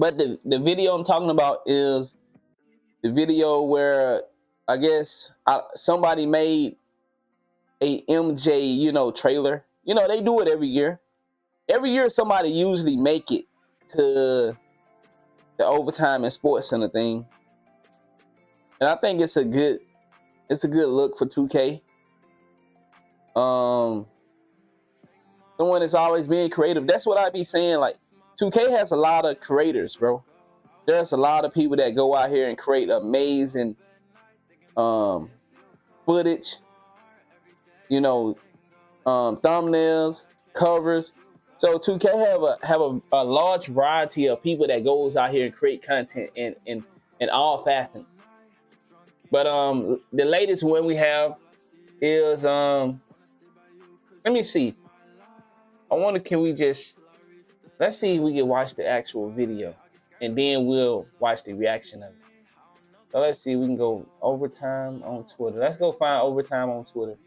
But the video I'm talking about is the video where I guess somebody made a MJ, trailer. They do it every year. Every year somebody usually make it to the Overtime and Sports Center thing. And I think it's a good look for 2K. Someone that's always being creative. That's what I be saying. Like 2K has a lot of creators, bro. There's a lot of people that go out here and create amazing footage, thumbnails, covers. So 2K have a large variety of people that goes out here and create content in all facets. But the latest one we have is let me see. Let's see if we can watch the actual video, and then we'll watch the reaction of it. So let's see, we can go Overtime on Twitter. Let's go find Overtime on Twitter.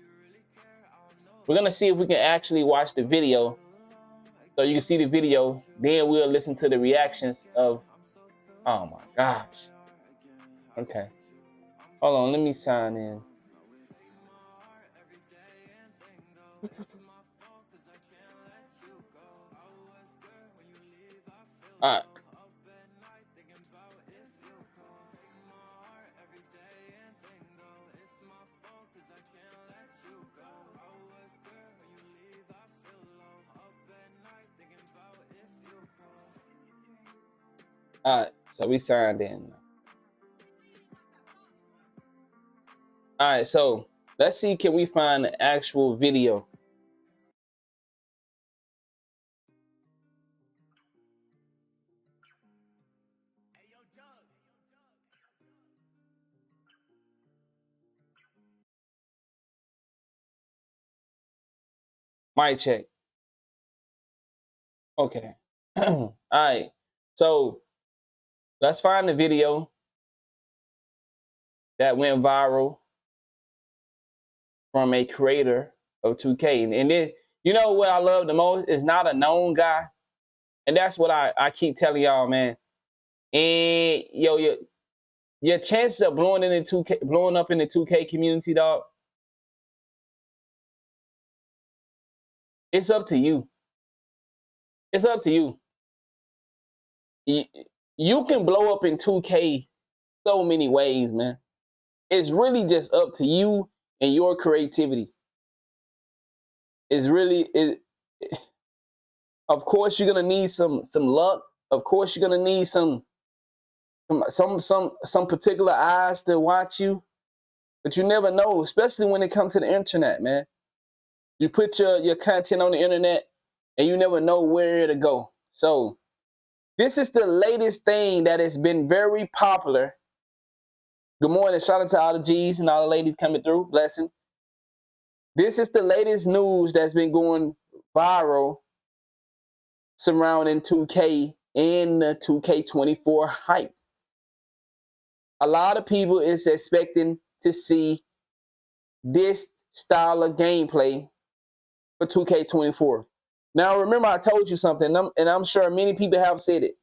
We're gonna see if we can actually watch the video. So you can see the video, then we'll listen to the reactions of, oh my gosh. Okay. Hold on, let me sign in. All right. All right, so we signed in. All right, so let's see, can we find the actual video? Mic check. Okay. All right, so let's find the video that went viral from a creator of 2K. And then, you know what I love the most? Is not a known guy. And that's what I keep telling y'all, man. And your chances of blowing up in the 2K community, dog, it's up to you. It's up to you. You can blow up in 2K so many ways, man. It's really just up to you and your creativity. It's really of course you're gonna need some luck. Of course you're gonna need some particular eyes to watch you. But you never know, especially when it comes to the internet, man. You put your content on the internet and you never know where to go. So this is the latest thing that has been very popular. Good morning. Shout out to all the G's and all the ladies coming through. Blessing. This is the latest news that's been going viral surrounding 2K and the 2K24 hype. A lot of people is expecting to see this style of gameplay for 2K24. Now, remember I told you something, and I'm sure many people have said it.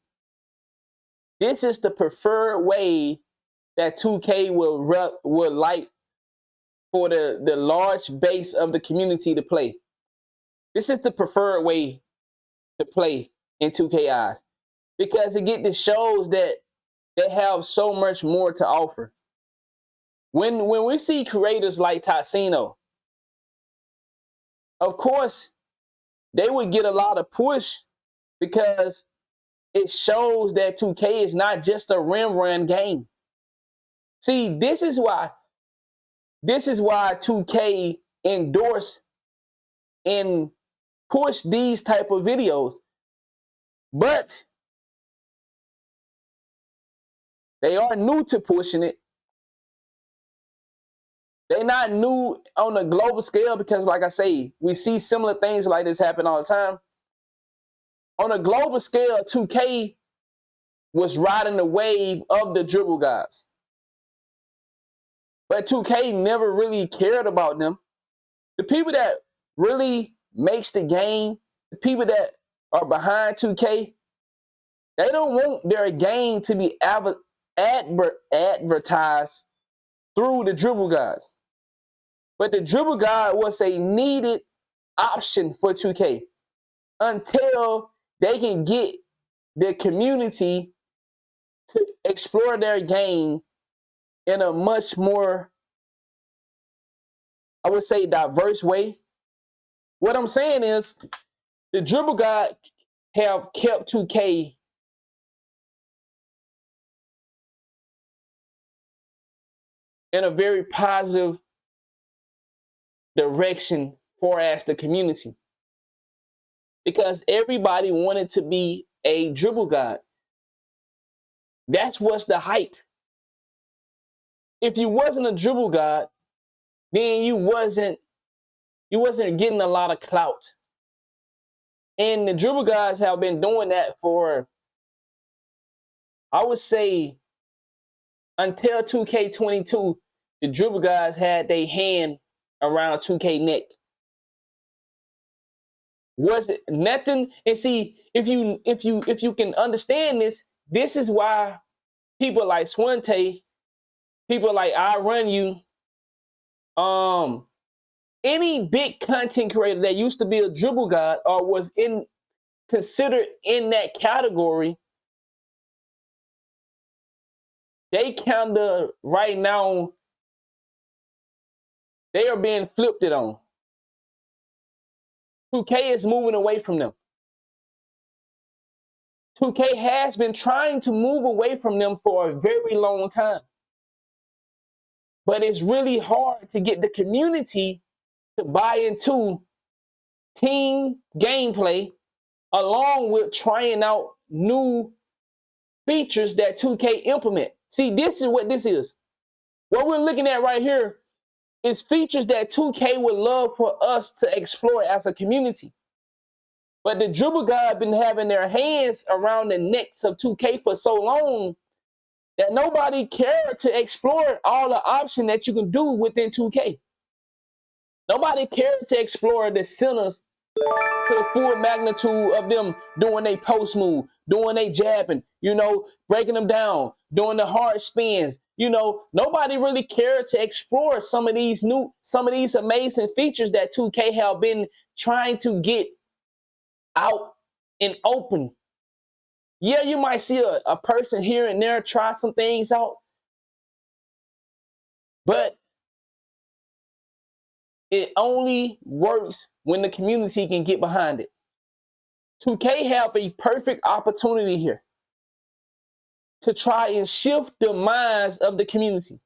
This is the preferred way that 2K will like for the large base of the community to play. This is the preferred way to play in 2K eyes, because it the shows that they have so much more to offer. When we see creators like Tatsino, of course, they would get a lot of push because it shows that 2K is not just a rim run game. See, this is why 2K endorse and push these type of videos. But they are new to pushing it. They're not new on a global scale because, like I say, we see similar things like this happen all the time. On a global scale, 2K was riding the wave of the dribble guys. But 2K never really cared about them. The people that really makes the game, the people that are behind 2K, They don't want their game to be advertised through the dribble guys. But the dribble guy was a needed option for 2K until they can get the community to explore their game in a much more, I would say, diverse way. What I'm saying is the dribble god have kept 2K in a very positive direction for as the community, because everybody wanted to be a dribble god. That's what's the hype. If you wasn't a dribble god, then you wasn't getting a lot of clout. And the dribble guys have been doing that for, I would say, until 2K22, the dribble guys had their hand around 2K neck. Was it nothing? And see, if you can understand this, this is why people like Swante, people like I Run You, any big content creator that used to be a dribble god or was considered in that category, they kind of right now, they are being flipped it on. 2K is moving away from them. 2K has been trying to move away from them for a very long time. But it's really hard to get the community to buy into team gameplay along with trying out new features that 2K implement. See, this is what this is. What we're looking at right here is features that 2K would love for us to explore as a community. But the dribble god been having their hands around the necks of 2K for so long that nobody cared to explore all the options that you can do within 2K. Nobody cared to explore the centers to the full magnitude of them doing a post move, doing a jabbing, breaking them down, doing the hard spins. Nobody really cared to explore some of these amazing features that 2K have been trying to get out and open. Yeah, you might see a person here and there try some things out, but it only works when the community can get behind it. 2K have a perfect opportunity here to try and shift the minds of the community.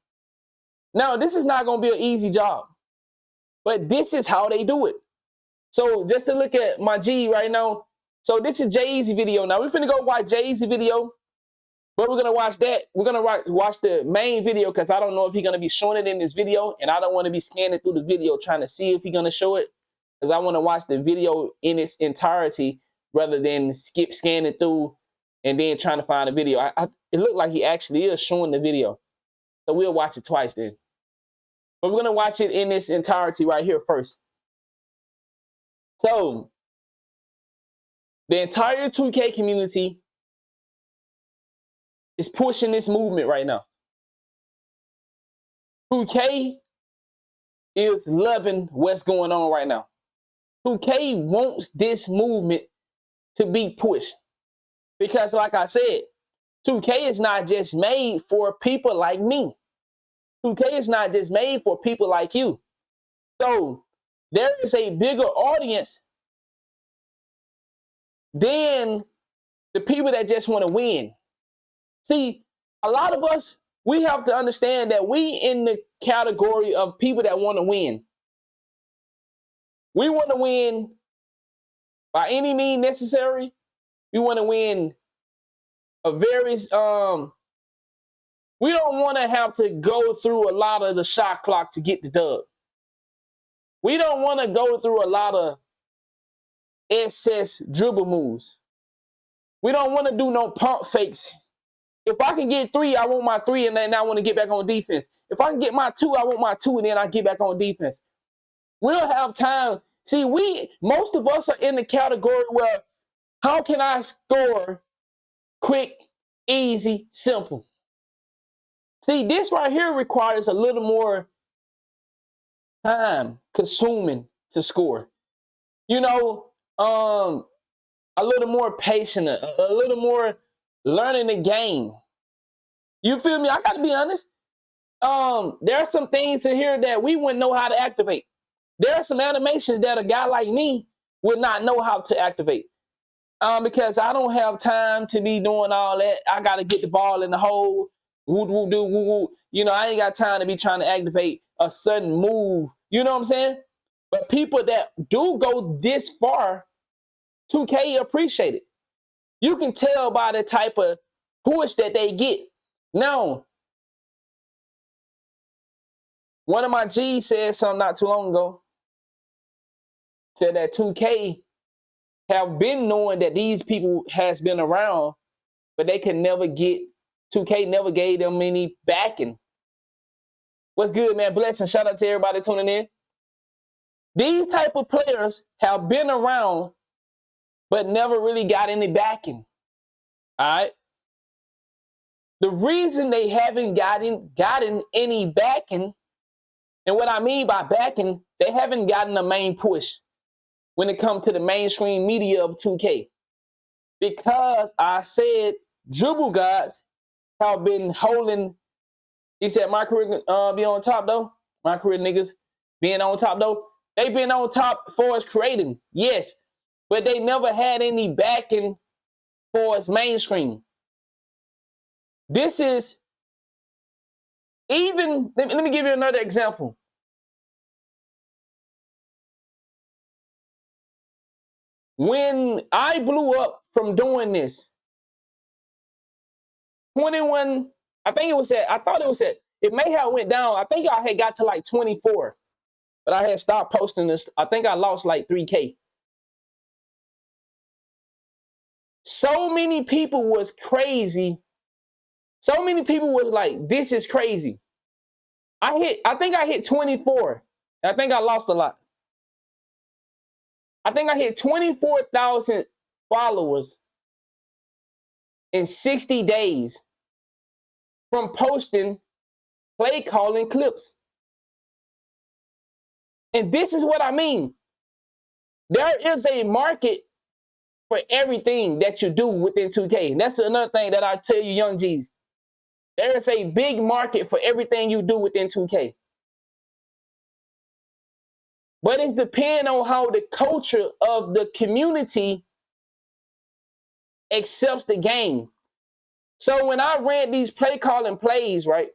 Now, this is not going to be an easy job, but this is how they do it. So just to look at my G right now. So this is Jay-Z video. Now we're finna go watch Jay-Z video, but we're gonna watch that. We're gonna watch the main video because I don't know if he's gonna be showing it in this video, and I don't want to be scanning through the video trying to see if he's gonna show it, because I want to watch the video in its entirety rather than skip scanning through and then trying to find a video. It looked like he actually is showing the video, so we'll watch it twice then. But we're gonna watch it in its entirety right here first. So the entire 2K community is pushing this movement right now. 2K is loving what's going on right now. 2K wants this movement to be pushed. Because like I said, 2K is not just made for people like me. 2K is not just made for people like you. So there is a bigger audience than the people that just want to win. See, a lot of us, we have to understand that we in the category of people that want to win. We want to win by any means necessary. We want to win a various, we don't want to have to go through a lot of the shot clock to get the dub. We don't want to go through a lot of excess dribble moves. We don't want to do no pump fakes. If I can get 3, I want my 3, and then I want to get back on defense. If I can get my 2, I want my 2, and then I get back on defense. We'll have time. See, most of us are in the category where, how can I score quick, easy, simple. See, this right here requires a little more time consuming to score. You know, a little more patient, a little more learning the game. You feel me? I got to be honest. There are some things in here that we wouldn't know how to activate. There are some animations that a guy like me would not know how to activate. Because I don't have time to be doing all that. I got to get the ball in the hole. Woo, woo, woo, woo, woo. You know, I ain't got time to be trying to activate a sudden move. You know what I'm saying? But people that do go this far, 2K appreciate it. You can tell by the type of push that they get. Now, one of my G's said something not too long ago. Said that 2K have been knowing that these people has been around, but they can never get, 2K never gave them any backing. What's good, man? Blessing. Shout out to everybody tuning in. These type of players have been around, but never really got any backing. All right? The reason they haven't gotten any backing, and what I mean by backing, they haven't gotten a main push when it comes to the mainstream media of 2K. Because I said dribble gods have been holding, he said my career be on top though. My career niggas being on top though. They've been on top for us creating, yes. But they never had any backing for us mainstream. This is even, let me give you another example. When I blew up from doing this, 21, I think it was at, I thought it was at, it may have went down. I think I had got to like 24, but I had stopped posting this. I think I lost like 3K. So many people was crazy. So many people was like, this is crazy. I think I hit 24. I think I lost a lot. I think I hit 24,000 followers in 60 days from posting play calling clips. And this is what I mean. There is a market for everything that you do within 2K. And that's another thing that I tell you, young G's. There is a big market for everything you do within 2K. But it depends on how the culture of the community accepts the game. So when I ran these play calling plays, right,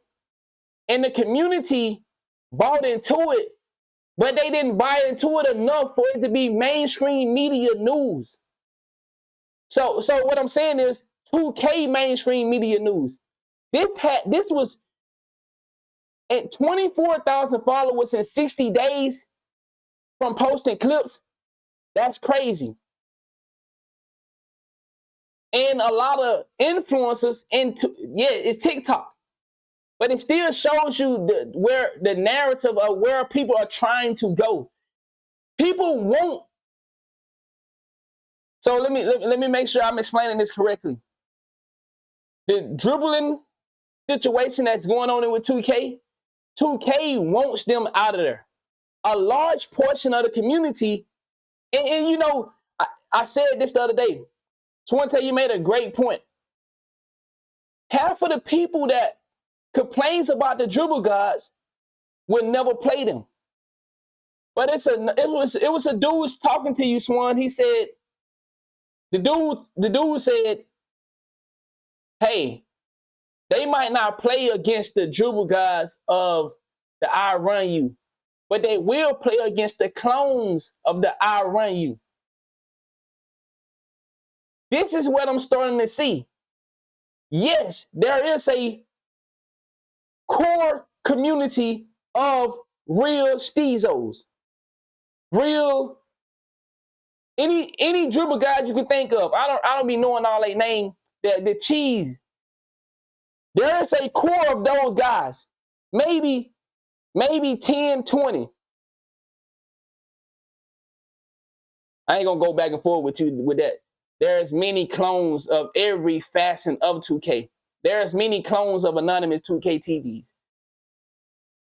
and the community bought into it, but they didn't buy into it enough for it to be mainstream media news. So what I'm saying is 2K mainstream media news. This was at 24,000 followers in 60 days from posting clips. That's crazy. And a lot of influencers it's TikTok. But it still shows you where the narrative of where people are trying to go. People won't. So let me make sure I'm explaining this correctly. The dribbling situation that's going on with 2K wants them out of there. A large portion of the community, and you know, I said this the other day. Swante, you made a great point. Half of the people that complains about the dribble gods will never play them. But it was a dude talking to you, Swan. He said, the dude said, hey, they might not play against the dribble gods of the I Run You, but they will play against the clones of the I Run You. This is what I'm starting to see. Yes, there is a core community of real steezos. Real any dribble guys you can think of. I don't be knowing all they name, the cheese. There is a core of those guys. Maybe 10, 20. I ain't gonna go back and forth with you with that. there's many clones of every facet of 2K. There's many clones of anonymous 2K TVs.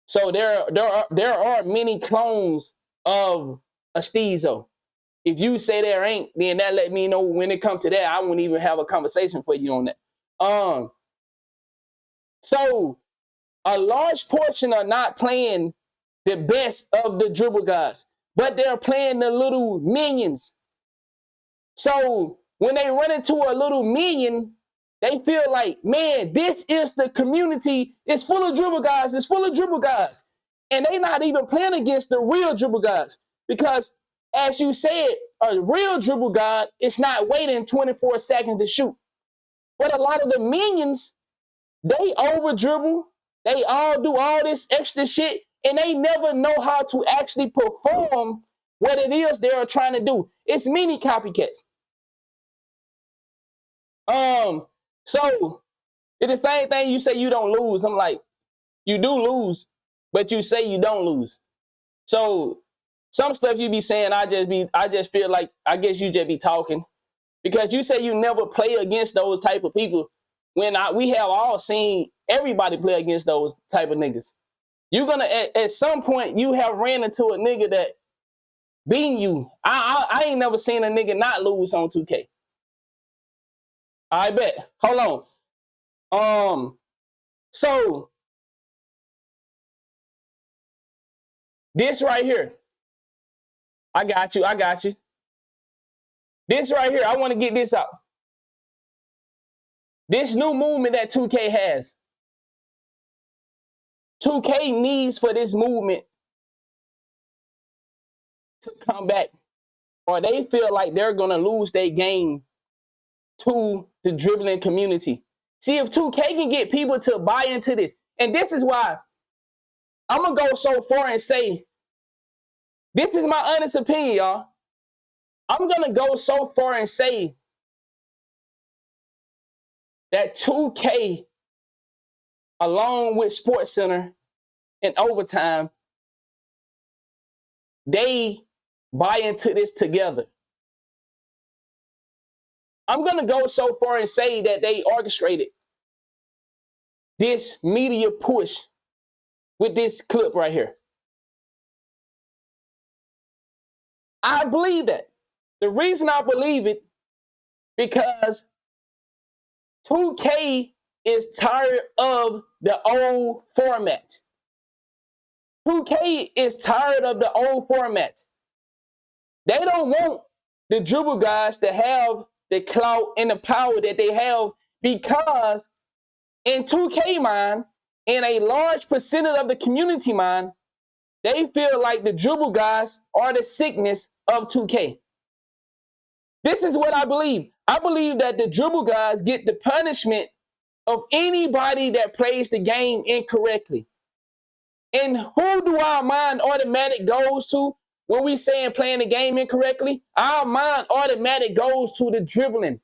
So there are many clones of a Steezo. If you say there ain't, then that let me know when it comes to that, I won't even have a conversation for you on that. So a large portion are not playing the best of the dribble guys, but they're playing the little minions. So when they run into a little minion, they feel like, man, this is the community. It's full of dribble guys. It's full of dribble guys. And they not even playing against the real dribble guys. Because, as you said, a real dribble guy is not waiting 24 seconds to shoot. But a lot of the minions, they over dribble. They all do all this extra shit. And they never know how to actually perform what it is they are trying to do. It's mini copycats. So it's the same thing. You say you don't lose. I'm like, you do lose, but you say you don't lose. So some stuff you be saying, I just feel like, I guess you just be talking, because you say you never play against those type of people, when we have all seen everybody play against those type of niggas. You're gonna at some point you have ran into a nigga that beating you. I ain't never seen a nigga not lose on 2K. I bet. Hold on. So this right here, I got you. This right here, I want to get this out. This new movement that 2K has. 2K needs for this movement to come back, or they feel like they're going to lose their game to the dribbling community. See, if 2K can get people to buy into this, and this is why I'm going to go so far and say, this is my honest opinion, y'all. I'm going to go so far and say that 2K, along with SportsCenter and Overtime, they buy into this together. I'm going to go so far and say that they orchestrated this media push with this clip right here. I believe that. The reason I believe it, because 2K is tired of the old format. 2K is tired of the old format. They don't want the dribble guys to have the clout and the power that they have, because in 2K mind, in a large percentage of the community mind, they feel like the dribble guys are the sickness of 2K. This is what I believe. I believe that the dribble guys get the punishment of anybody that plays the game incorrectly. And who do our mind automatic goes to when we saying playing the game incorrectly? Our mind automatic goes to the dribbling.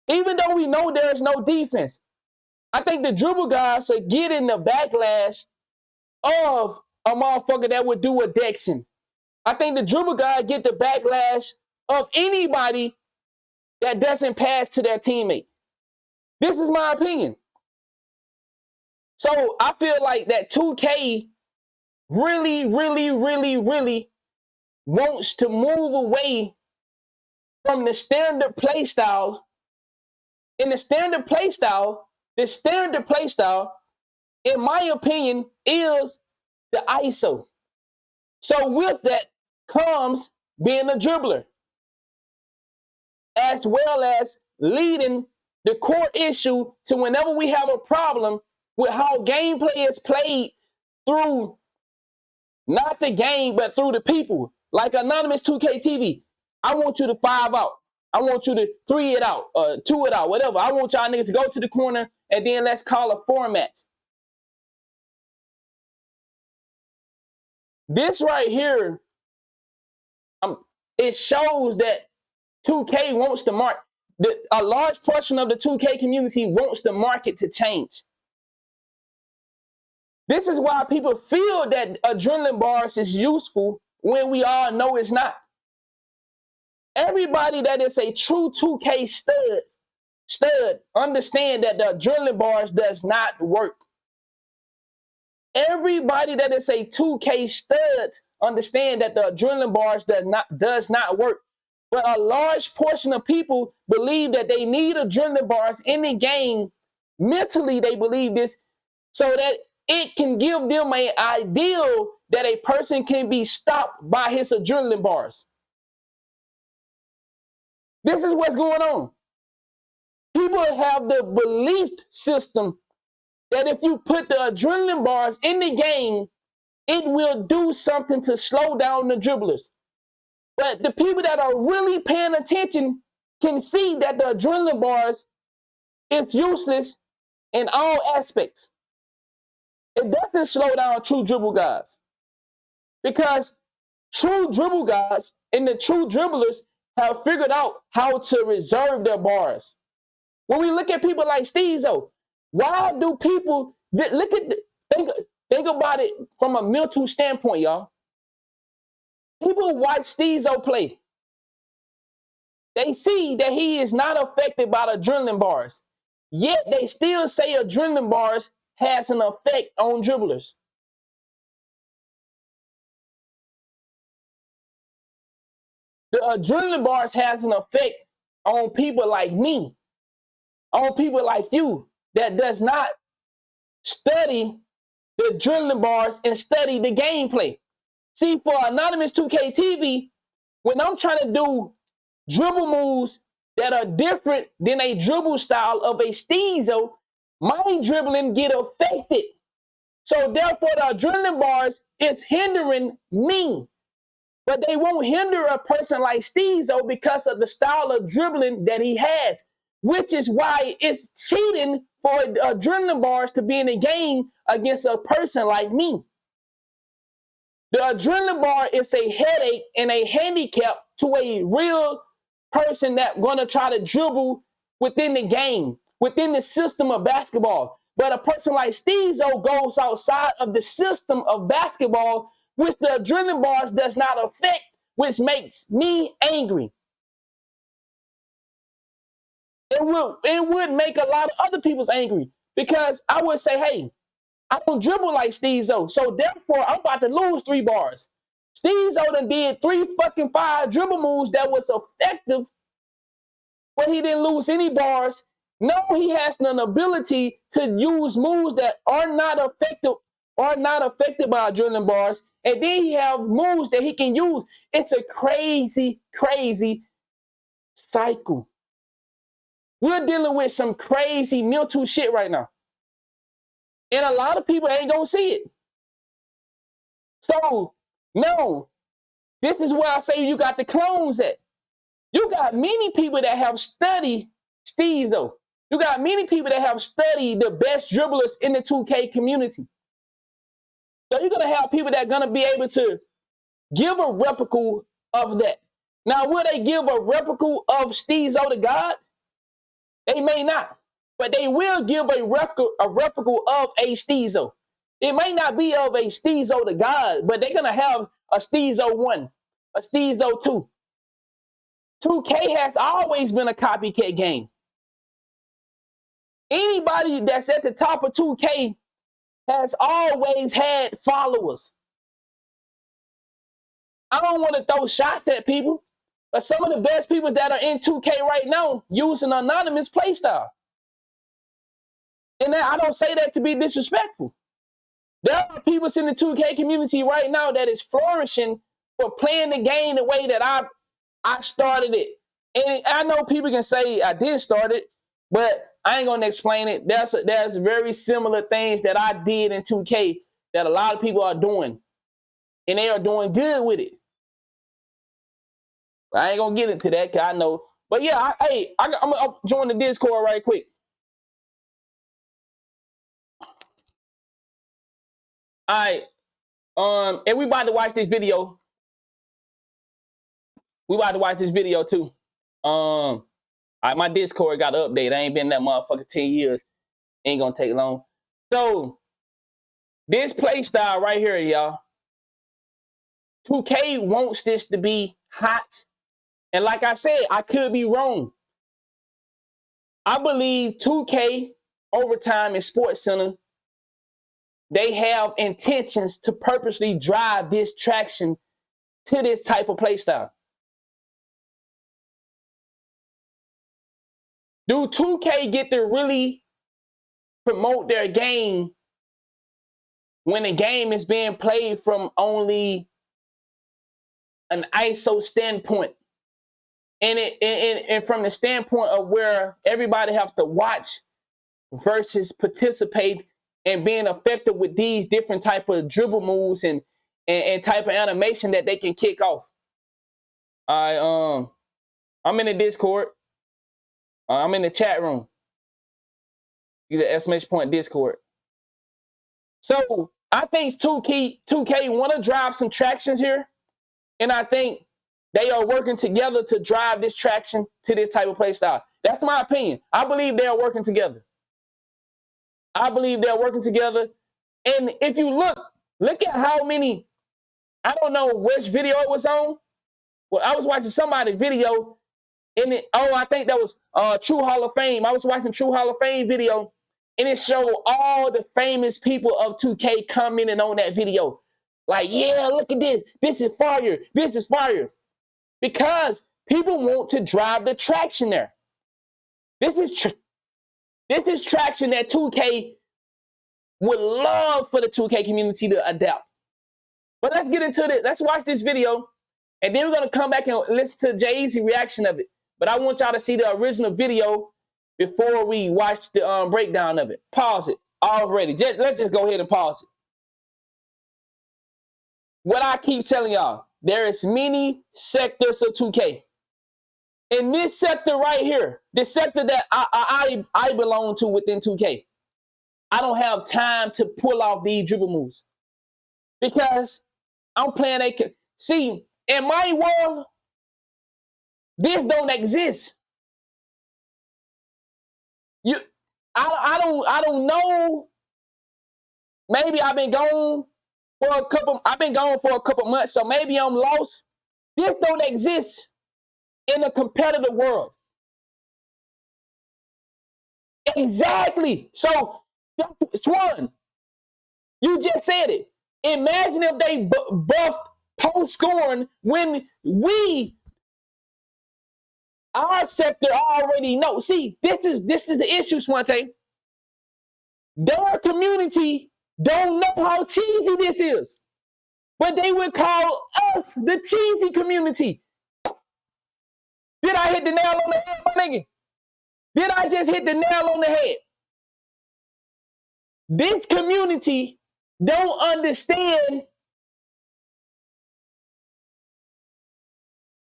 Even though we know there's no defense, I think the dribble guys are getting the backlash of a motherfucker that would do a Dexon. I think the dribble guys get the backlash of anybody that doesn't pass to their teammate. This is my opinion. So I feel like that 2K really wants to move away from the standard play style. In the standard play style, in my opinion, is the ISO. So with that comes being a dribbler, as well as leading the core issue to whenever we have a problem with how gameplay is played through not the game, but through the people. Like Anonymous 2K TV. I want you to 5 out. I want you to 3 it out, 2 it out, whatever. I want y'all niggas to go to the corner and then let's call a format. This right here, it shows that 2K wants to a large portion of the 2K community wants the market to change. This is why people feel that adrenaline bars is useful when we all know it's not. Everybody that is a true 2K stud understand that the adrenaline bars does not work. Everybody that is a 2K stud understand that the adrenaline bars does not work. But a large portion of people believe that they need adrenaline bars in the game. Mentally, they believe this so that it can give them an ideal that a person can be stopped by his adrenaline bars. This is what's going on. People have the belief system that if you put the adrenaline bars in the game, it will do something to slow down the dribblers. But the people that are really paying attention can see that the adrenaline bars is useless in all aspects. It doesn't slow down true dribble guys. Because true dribble guys and the true dribblers have figured out how to reserve their bars. When we look at people like Steezo, why do people think about it from a mental standpoint, y'all? People watch Steezo play. They see that he is not affected by the adrenaline bars. Yet they still say adrenaline bars has an effect on dribblers. The adrenaline bars has an effect on people like me, on people like you that does not study the adrenaline bars and study the gameplay. See, for Anonymous 2K TV, when I'm trying to do dribble moves that are different than a dribble style of a Steezo, my dribbling get affected. So therefore, the adrenaline bars is hindering me. But they won't hinder a person like Steezo because of the style of dribbling that he has, which is why it's cheating for adrenaline bars to be in a game against a person like me. The adrenaline bar is a headache and a handicap to a real person that's going to try to dribble within the game, within the system of basketball. But a person like Steezo goes outside of the system of basketball, which the adrenaline bars does not affect, which makes me angry. It would make a lot of other people's angry because I would say, hey, I don't dribble like Steezo, so therefore I'm about to lose 3 bars. Steezo done did 5 dribble moves that was effective, but he didn't lose any bars. No, he has an ability to use moves that are not effective by adrenaline bars, and then he have moves that he can use. It's a crazy, crazy cycle. We're dealing with some crazy mental shit right now. And a lot of people ain't gonna see it. So, no, this is where I say you got the clones at. You got many people that have studied Steezo. You got many people that have studied the best dribblers in the 2K community. So you're going to have people that are going to be able to give a replica of that. Now, will they give a replica of Steezo to God? They may not. But they will give a replica of a Steezo. It may not be of a Steezo to God, but they're going to have a Steezo 1, a Steezo 2. 2K has always been a copycat game. Anybody that's at the top of 2K has always had followers. I don't want to throw shots at people, but some of the best people that are in 2K right now use an anonymous playstyle. And I don't say that to be disrespectful. There are people in the 2K community right now that is flourishing for playing the game the way that I started it. And I know people can say I didn't start it, but I ain't gonna explain it. There's very similar things that I did in 2K that a lot of people are doing, and they are doing good with it. I ain't gonna get into that because I know. But yeah, I'm gonna join the Discord right quick. All right, and we about to watch this video. We about to watch this video too. My Discord got an update. I ain't been in that motherfucker 10 years. Ain't gonna take long. So, this play style right here, y'all. 2K wants this to be hot And like I said, I could be wrong. I believe 2K Overtime and Sports Center, they have intentions to purposely drive this traction to this type of play style. Do 2K get to really promote their game when the game is being played from only an ISO standpoint? And from the standpoint of where everybody have to watch versus participate and being effective with these different type of dribble moves and type of animation that they can kick off. I'm in the Discord. I'm in the chat room. Use an exclamation point Discord. So I think 2K want to drive some tractions here, and I think they are working together to drive this traction to this type of play style. That's my opinion. I believe they are working together. I believe they're working together. And if you look at how many, I don't know which video it was on. Well, I was watching somebody's video, and I think that was True Hall of Fame. I was watching True Hall of Fame video, and it showed all the famous people of 2K commenting on that video. Like, yeah, look at this. This is fire. This is fire. Because people want to drive the traction there. This is traction that 2K would love for the 2K community to adapt. But let's get into this. Let's watch this video, and then we're going to come back and listen to Jay-Z's reaction of it. But I want y'all to see the original video before we watch the breakdown of it. Pause it already. Let's just go ahead and pause it. What I keep telling y'all, there is many sectors of 2K. In this sector right here, the sector that I belong to within 2K, I don't have time to pull off these dribble moves because I'm playing see, in my world, this don't exist. I don't know. Maybe I've been gone for a couple months, so maybe I'm lost. This don't exist in a competitive world. Exactly. So, Swan, you just said it. Imagine if they buffed post scoring when our sector already know. See, this is the issue, Swante. Their community don't know how cheesy this is, but they would call us the cheesy community. Did I hit the nail on the head, my nigga? Did I just hit the nail on the head? This community don't understand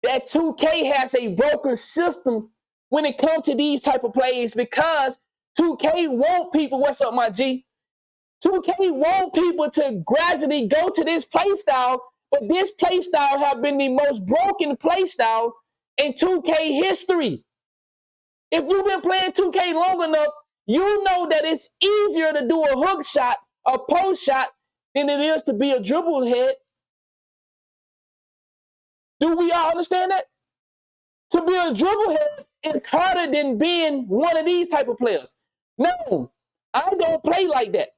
that 2K has a broken system when it comes to these type of plays because 2K want people, what's up, my G? 2K want people to gradually go to this play style, but this play style have been the most broken play style in 2K history. If you've been playing 2K long enough, you know that it's easier to do a hook shot, a post shot, than it is to be a dribble head. Do we all understand that? To be a dribble head is harder than being one of these type of players. No, I don't play like that.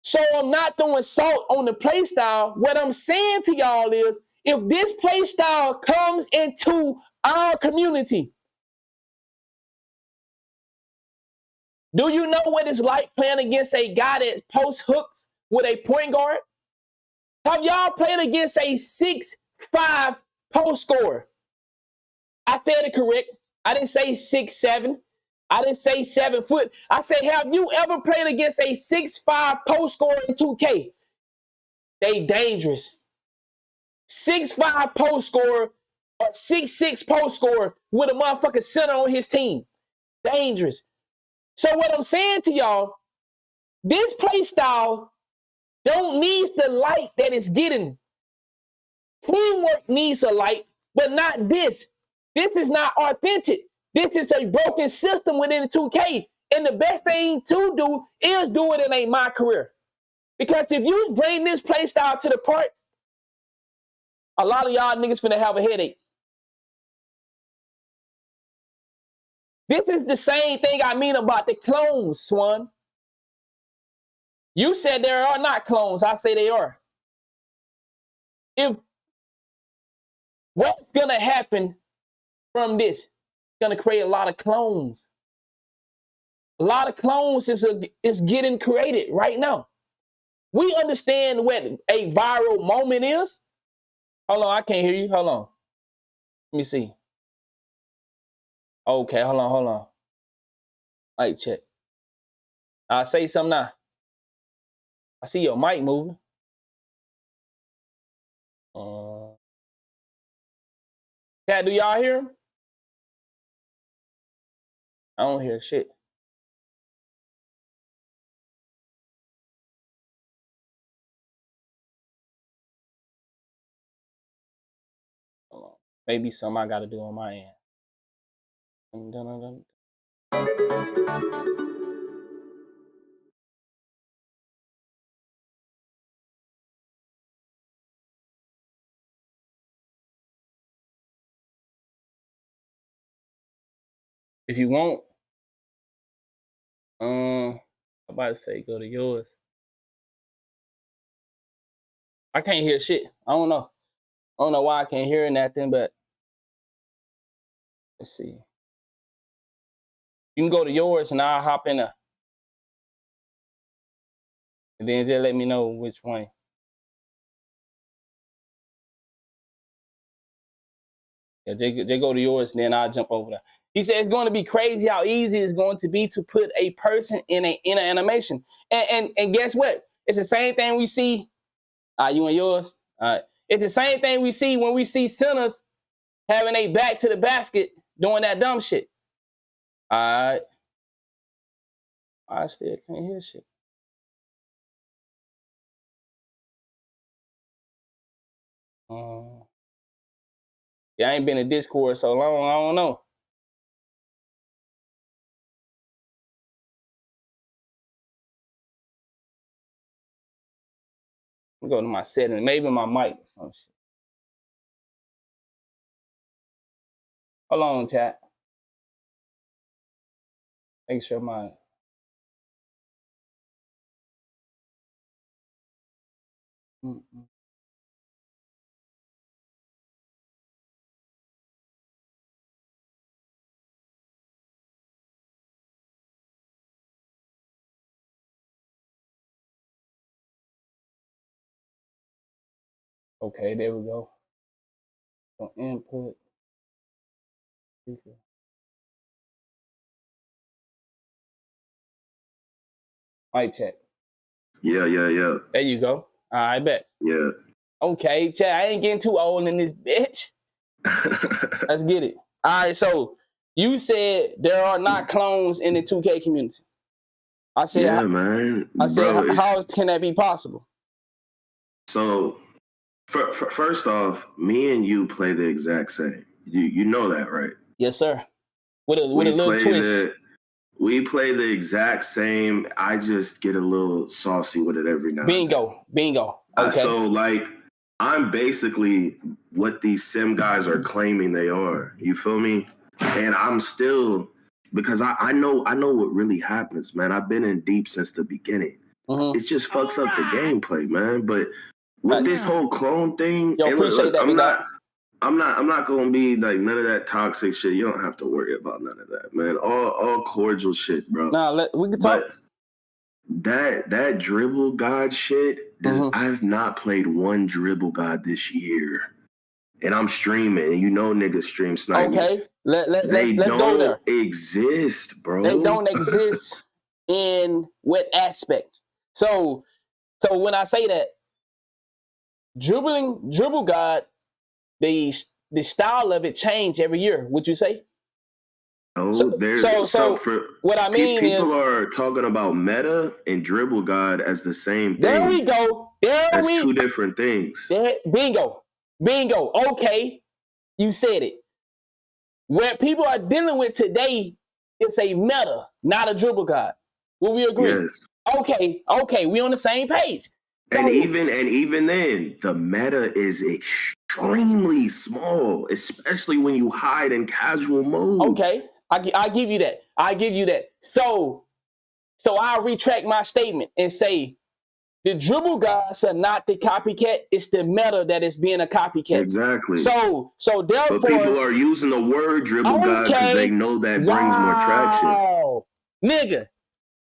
So I'm not throwing salt on the play style. What I'm saying to y'all is, if this play style comes into our community, do you know what it's like playing against a guy that post hooks with a point guard? Have y'all played against a 6'5" post scorer? I said it correct. I didn't say 6'7". I didn't say 7 foot. I said, have you ever played against a 6'5" post scorer in 2K? They dangerous. 6'5" post scorer or 6'6" post scorer with a motherfucking center on his team. Dangerous. So what I'm saying to y'all, this play style don't need the light that it's getting. Teamwork needs a light, but not this. This is not authentic. This is a broken system within 2K. And the best thing to do is do it in a my career. Because if you bring this play style to the part, a lot of y'all niggas finna have a headache. This is the same thing I mean about the clones, Swan. You said there are not clones. I say they are. If what's gonna happen from this? It's gonna create a lot of clones. A lot of clones is getting created right now. We understand what a viral moment is. Hold on, I can't hear you. Hold on. Let me see. Okay, hold on. Mic check. I'll say something now. I see your mic moving. Chat, do y'all hear him? I don't hear shit. Hold on. Maybe something I gotta do on my end. If you want, I'm about to say go to yours. I can't hear shit. I don't know. I don't know why I can't hear nothing, but let's see. You can go to yours and I'll hop in there. And then just let me know which one. Yeah, just go to yours and then I'll jump over there. He said it's going to be crazy how easy it's going to be to put a person in an animation. And guess what? It's the same thing we see. You and yours? All right. It's the same thing we see when we see sinners having a back to the basket doing that dumb shit. All right. I still can't hear shit. Yeah, I ain't been in Discord so long, I don't know. Let me go to my settings, maybe my mic or some shit. Hold on, chat. Make sure my... Okay, there we go. So input. Mic check. Yeah. There you go. I bet. Yeah. Okay, chat, I ain't getting too old in this bitch. Let's get it. All right, so you said there are not clones in the 2K community. I said, yeah, man. I said, how can that be possible? So, first off, me and you play the exact same. You know that, right? Yes, sir. With a little twist. We play the exact same. I just get a little saucy with it every now and then. Bingo. Okay. So, like, I'm basically what these sim guys are claiming they are. You feel me? And I'm still, because I know what really happens, man. I've been in deep since the beginning. Mm-hmm. It just fucks up the gameplay, man. But with this whole clone thing, yo, appreciate that. I'm not gonna be like none of that toxic shit. You don't have to worry about none of that, man. All cordial shit, bro. Nah, we can talk. But that dribble god shit, I've not played one dribble god this year. And I'm streaming, and you know niggas stream sniping. Okay, let's go there. They don't exist, bro. They don't exist in what aspect? So when I say that, dribble god, the style of it change every year. Would you say? No, so what I mean people is are talking about meta and dribble god as the same thing. There we go. That's two different things. Bingo. Okay, you said it. What people are dealing with today is a meta, not a dribble god. Will we agree? Yes. Okay, we on the same page. And even then, the meta is extremely small, especially when you hide in casual mode. Okay, I give you that. I give you that. So I'll retract my statement and say the dribble guys are not the copycat. It's the meta that is being a copycat. Exactly. So therefore, but people are using the word dribble guy because they know that brings more traction. Nigga,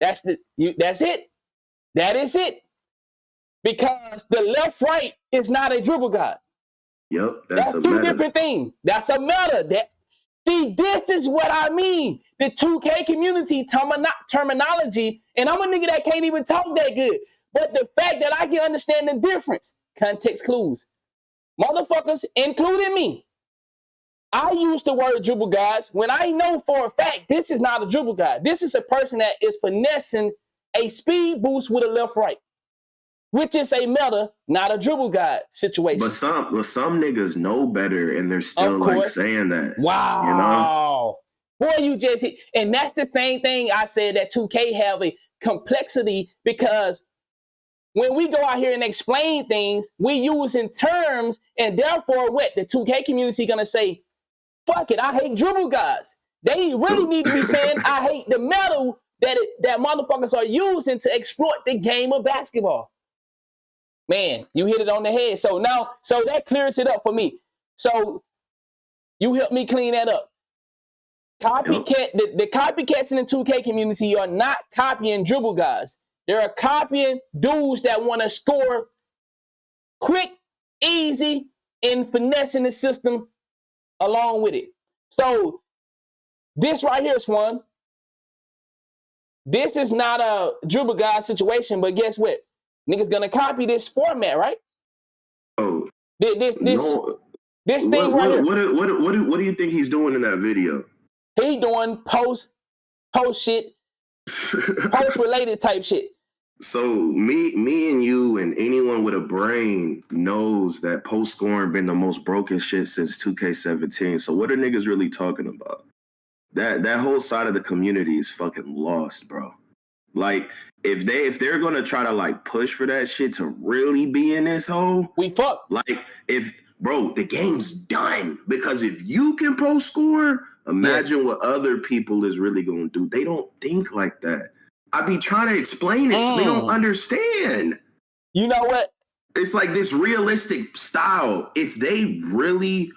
that's it. That is it. Because the left right is not a dribble guy. Yep, that's a two meta. Different things. That's a meta. See, this is what I mean. The 2K community terminology, and I'm a nigga that can't even talk that good. But the fact that I can understand the difference, context clues. Motherfuckers, including me, I use the word dribble guys when I know for a fact this is not a dribble guy. This is a person that is finessing a speed boost with a left right, which is a meta, not a dribble guy situation. But some niggas know better, and they're still like saying that. Wow. You know? Boy, you just hit. And that's the same thing I said that 2K have a complexity, because when we go out here and explain things, we using terms, and therefore what? The 2K community gonna say, fuck it, I hate dribble guys. They really need to be saying, I hate the metal that motherfuckers are using to exploit the game of basketball. Man, you hit it on the head. So that clears it up for me. So you help me clean that up. Copycat, the copycats in the 2K community are not copying dribble guys. They're copying dudes that want to score quick, easy, and finessing the system along with it. So this right here is one. This is not a dribble guy situation, but guess what? Niggas gonna copy this format, right? Oh, this thing right here. What do you think he's doing in that video? He doing post shit, post related type shit. So me and you and anyone with a brain knows that post scoring been the most broken shit since 2K17. So what are niggas really talking about? That whole side of the community is fucking lost, bro. Like if they're gonna try to like push for that shit to really be in this hole, we fuck. Like the game's done, because if you can post score, imagine what other people is really gonna do. They don't think like that. I be trying to explain it, so they don't understand. You know what? It's like this realistic style. If they really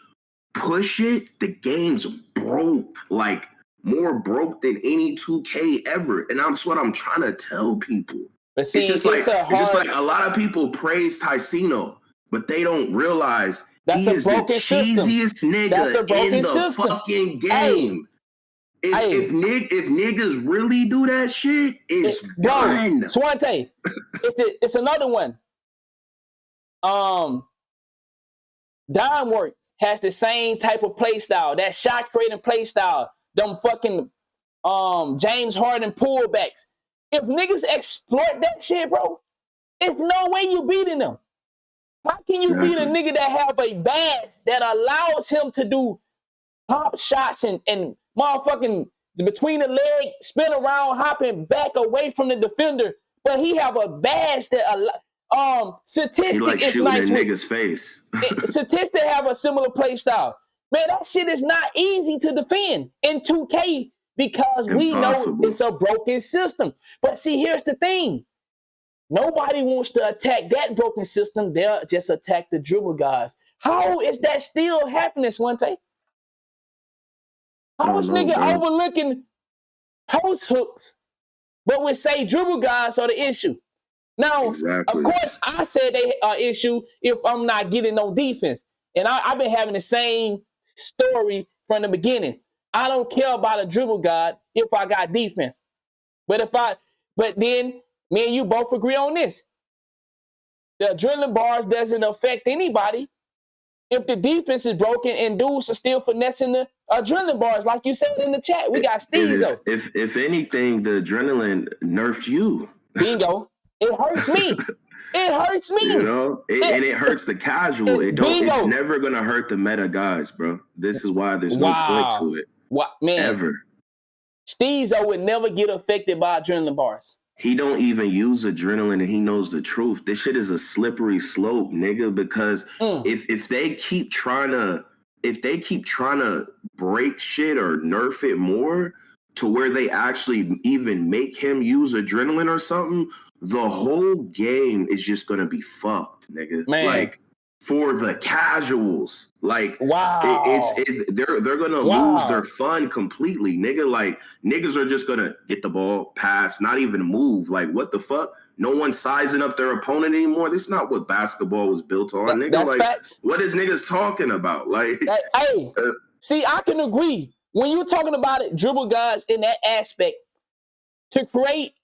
push it, the game's broke. Like more broke than any 2K ever. And that's what I'm trying to tell people. But see, it's just like a lot of people praise Ticino, but they don't realize he is the cheesiest nigga in the fucking game. If niggas really do that shit, it's done. Swante, it's another one. Dimework has the same type of play style, that shot creating play style. Them fucking James Harden pullbacks. If niggas exploit that shit, bro, there's no way you beating them. How can you beat a nigga that have a badge that allows him to do pop shots and motherfucking between the leg, spin around, hopping back away from the defender, but he have a badge that Statistic is nice. Nigga's face. Statistic have a similar play style. Man, that shit is not easy to defend in 2K because we know it's a broken system. But see, here's the thing. Nobody wants to attack that broken system. They'll just attack the dribble guys. How is that still happening, Swante? How is nigga overlooking post hooks, but we say dribble guys are the issue? Now, of course, I said they are issue if I'm not getting no defense. And I've been having the same story from the beginning. I don't care about a dribble guard if I got defense. But then me and you both agree on this. The adrenaline bars doesn't affect anybody if the defense is broken and dudes are still finessing the adrenaline bars, like you said in the chat. We got Steezo. If anything, the adrenaline nerfed you. Bingo. It hurts me. It hurts me. You know, and it hurts the casual. It's never gonna hurt the meta guys, bro. This is why there's no point to it. What man? Ever. Steezo would never get affected by adrenaline bars. He don't even use adrenaline, and he knows the truth. This shit is a slippery slope, nigga. Because if they keep trying to if they keep trying to break shit or nerf it more to where they actually even make him use adrenaline or something, the whole game is just gonna be fucked, nigga. Man. Like for the casuals, like wow, they're gonna lose their fun completely, nigga. Like niggas are just gonna get the ball, pass, not even move. Like what the fuck? No one's sizing up their opponent anymore. This is not what basketball was built on, nigga. That's like facts. what is niggas talking about? Like hey, see, I can agree. When you're talking about it, dribble guys in that aspect, to create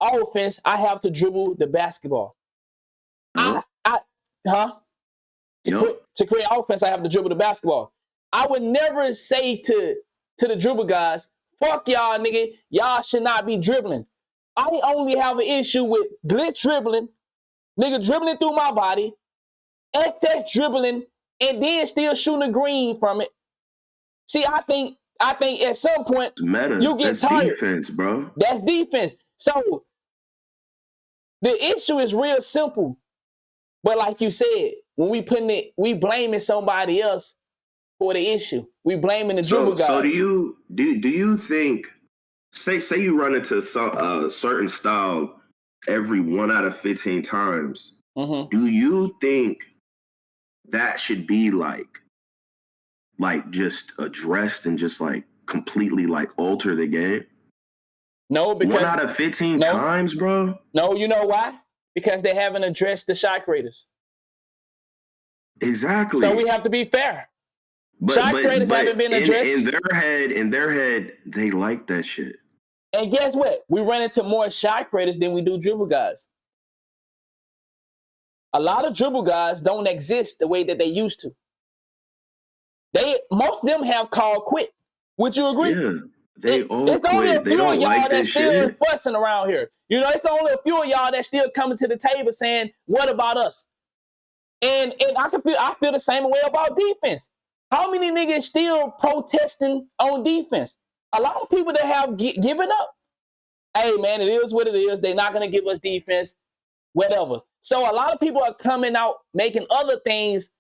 offense, I have to dribble the basketball. To create offense, I have to dribble the basketball. I would never say to the dribble guys, fuck y'all, nigga. Y'all should not be dribbling. I only have an issue with glitch dribbling, nigga dribbling through my body, SS dribbling, and then still shooting a green from it. See, I think at some point you get tired. That's defense, bro. That's defense. So the issue is real simple. But like you said, when we blaming somebody else for the issue. We blaming the dribble guys. So do you think, say you run into a certain style every 1 out of 15 times, do you think that should be like just addressed and just like completely like alter the game? No, because 1 out of 15 times, bro. No, you know why? Because they haven't addressed the shot creators. Exactly. So we have to be fair. Shot creators haven't been addressed. In their head, they like that shit. And guess what? We run into more shot creators than we do dribble guys. A lot of dribble guys don't exist the way that they used to. Most of them have called quit. Would you agree? Yeah, they all quit. There's only a few of y'all that's still fussing around here. You know, it's only a few of y'all that's still coming to the table saying, "What about us?" And I feel the same way about defense. How many niggas still protesting on defense? A lot of people that have given up. Hey man, it is what it is. They're not gonna give us defense, whatever. So a lot of people are coming out making other things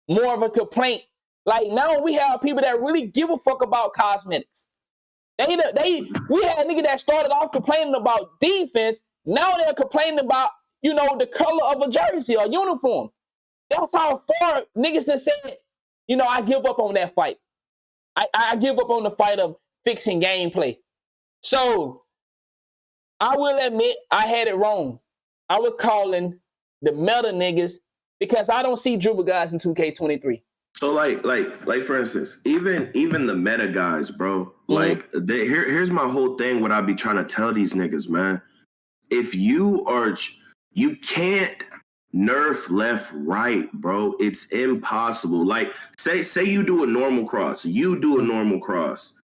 more of a complaint. Like now we have people that really give a fuck about cosmetics. We had a nigga that started off complaining about defense. Now they're complaining about, you know, the color of a jersey or uniform. That's how far niggas that said, you know, I give up on that fight. I give up on the fight of fixing gameplay. So I will admit I had it wrong. I was calling the meta niggas because I don't see dribble guys in 2K23. So like for instance, even the meta guys, bro. Like here's my whole thing. What I be trying to tell these niggas, man. If you can't nerf left, right, bro. It's impossible. Like say you do a normal cross. You do a normal cross.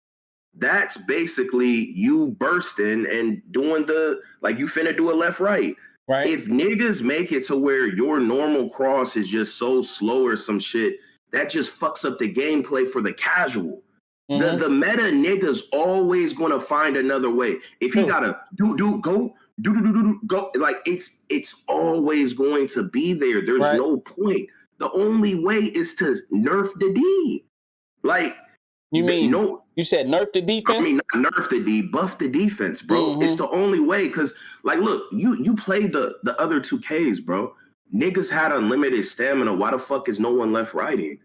That's basically you bursting and doing you finna do a left, right. Right. If niggas make it to where your normal cross is just so slow or some shit, that just fucks up the gameplay for the casual. The meta niggas always gonna find another way. If he gotta go, like it's always going to be there. There's no point. The only way is to nerf the D. Like you said nerf the defense? I mean, not nerf the D, buff the defense, bro. It's the only way. Cause like, look, you played the other 2Ks, bro. Niggas had unlimited stamina. Why the fuck is no one left righting?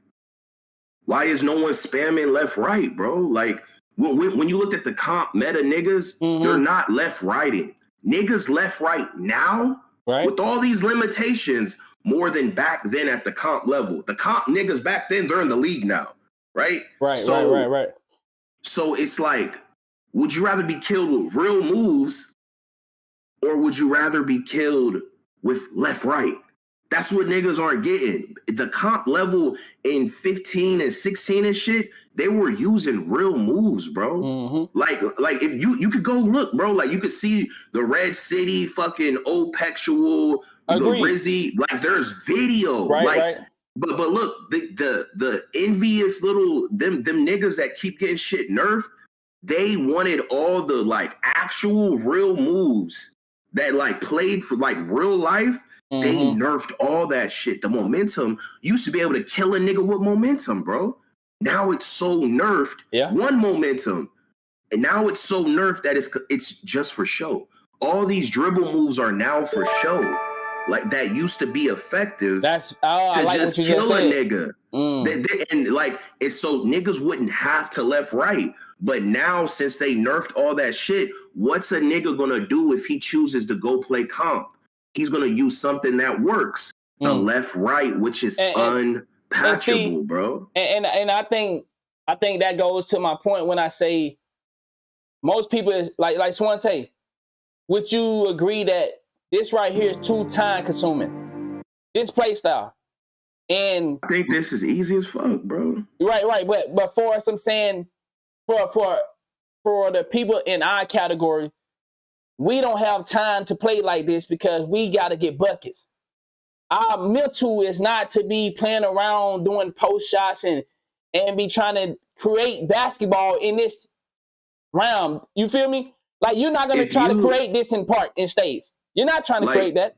Why is no one spamming left right, bro? Like when you look at the comp meta niggas, they're not left righting. Niggas left right now with all these limitations more than back then at the comp level. The comp niggas back then, they're in the league now, right? Right. So it's like, would you rather be killed with real moves or would you rather be killed with left right? That's what niggas aren't getting. The comp level in 15 and 16 and shit, they were using real moves, bro. Like if you could go look, bro, like you could see the Red City, fucking Opexual, the Rizzy, like there's video. But look, the envious little them niggas that keep getting shit nerfed, they wanted all the like actual real moves that like played for like real life. They nerfed all that shit. The momentum used to be able to kill a nigga with momentum, bro. Now it's so nerfed. Yeah. One momentum. And now it's so nerfed that it's just for show. All these dribble moves are now for show. Like that used to be effective. That's I like just what you kill just a said. nigga. And like it's so niggas wouldn't have to left right. But now since they nerfed all that shit, what's a nigga gonna do if he chooses to go play comp? He's gonna use something that works. The left right, which is unpatchable, bro. And I think that goes to my point when I say most people is like Swante. Would you agree that this right here is too time consuming? This play style. And I think this is easy as fuck, bro. Right. But for us, I'm saying for the people in our category, we don't have time to play like this because we got to get buckets. Our mental is not to be playing around doing post shots and be trying to create basketball in this round. You feel me? Like you're not going to try to create this in stage. You're not trying to create that.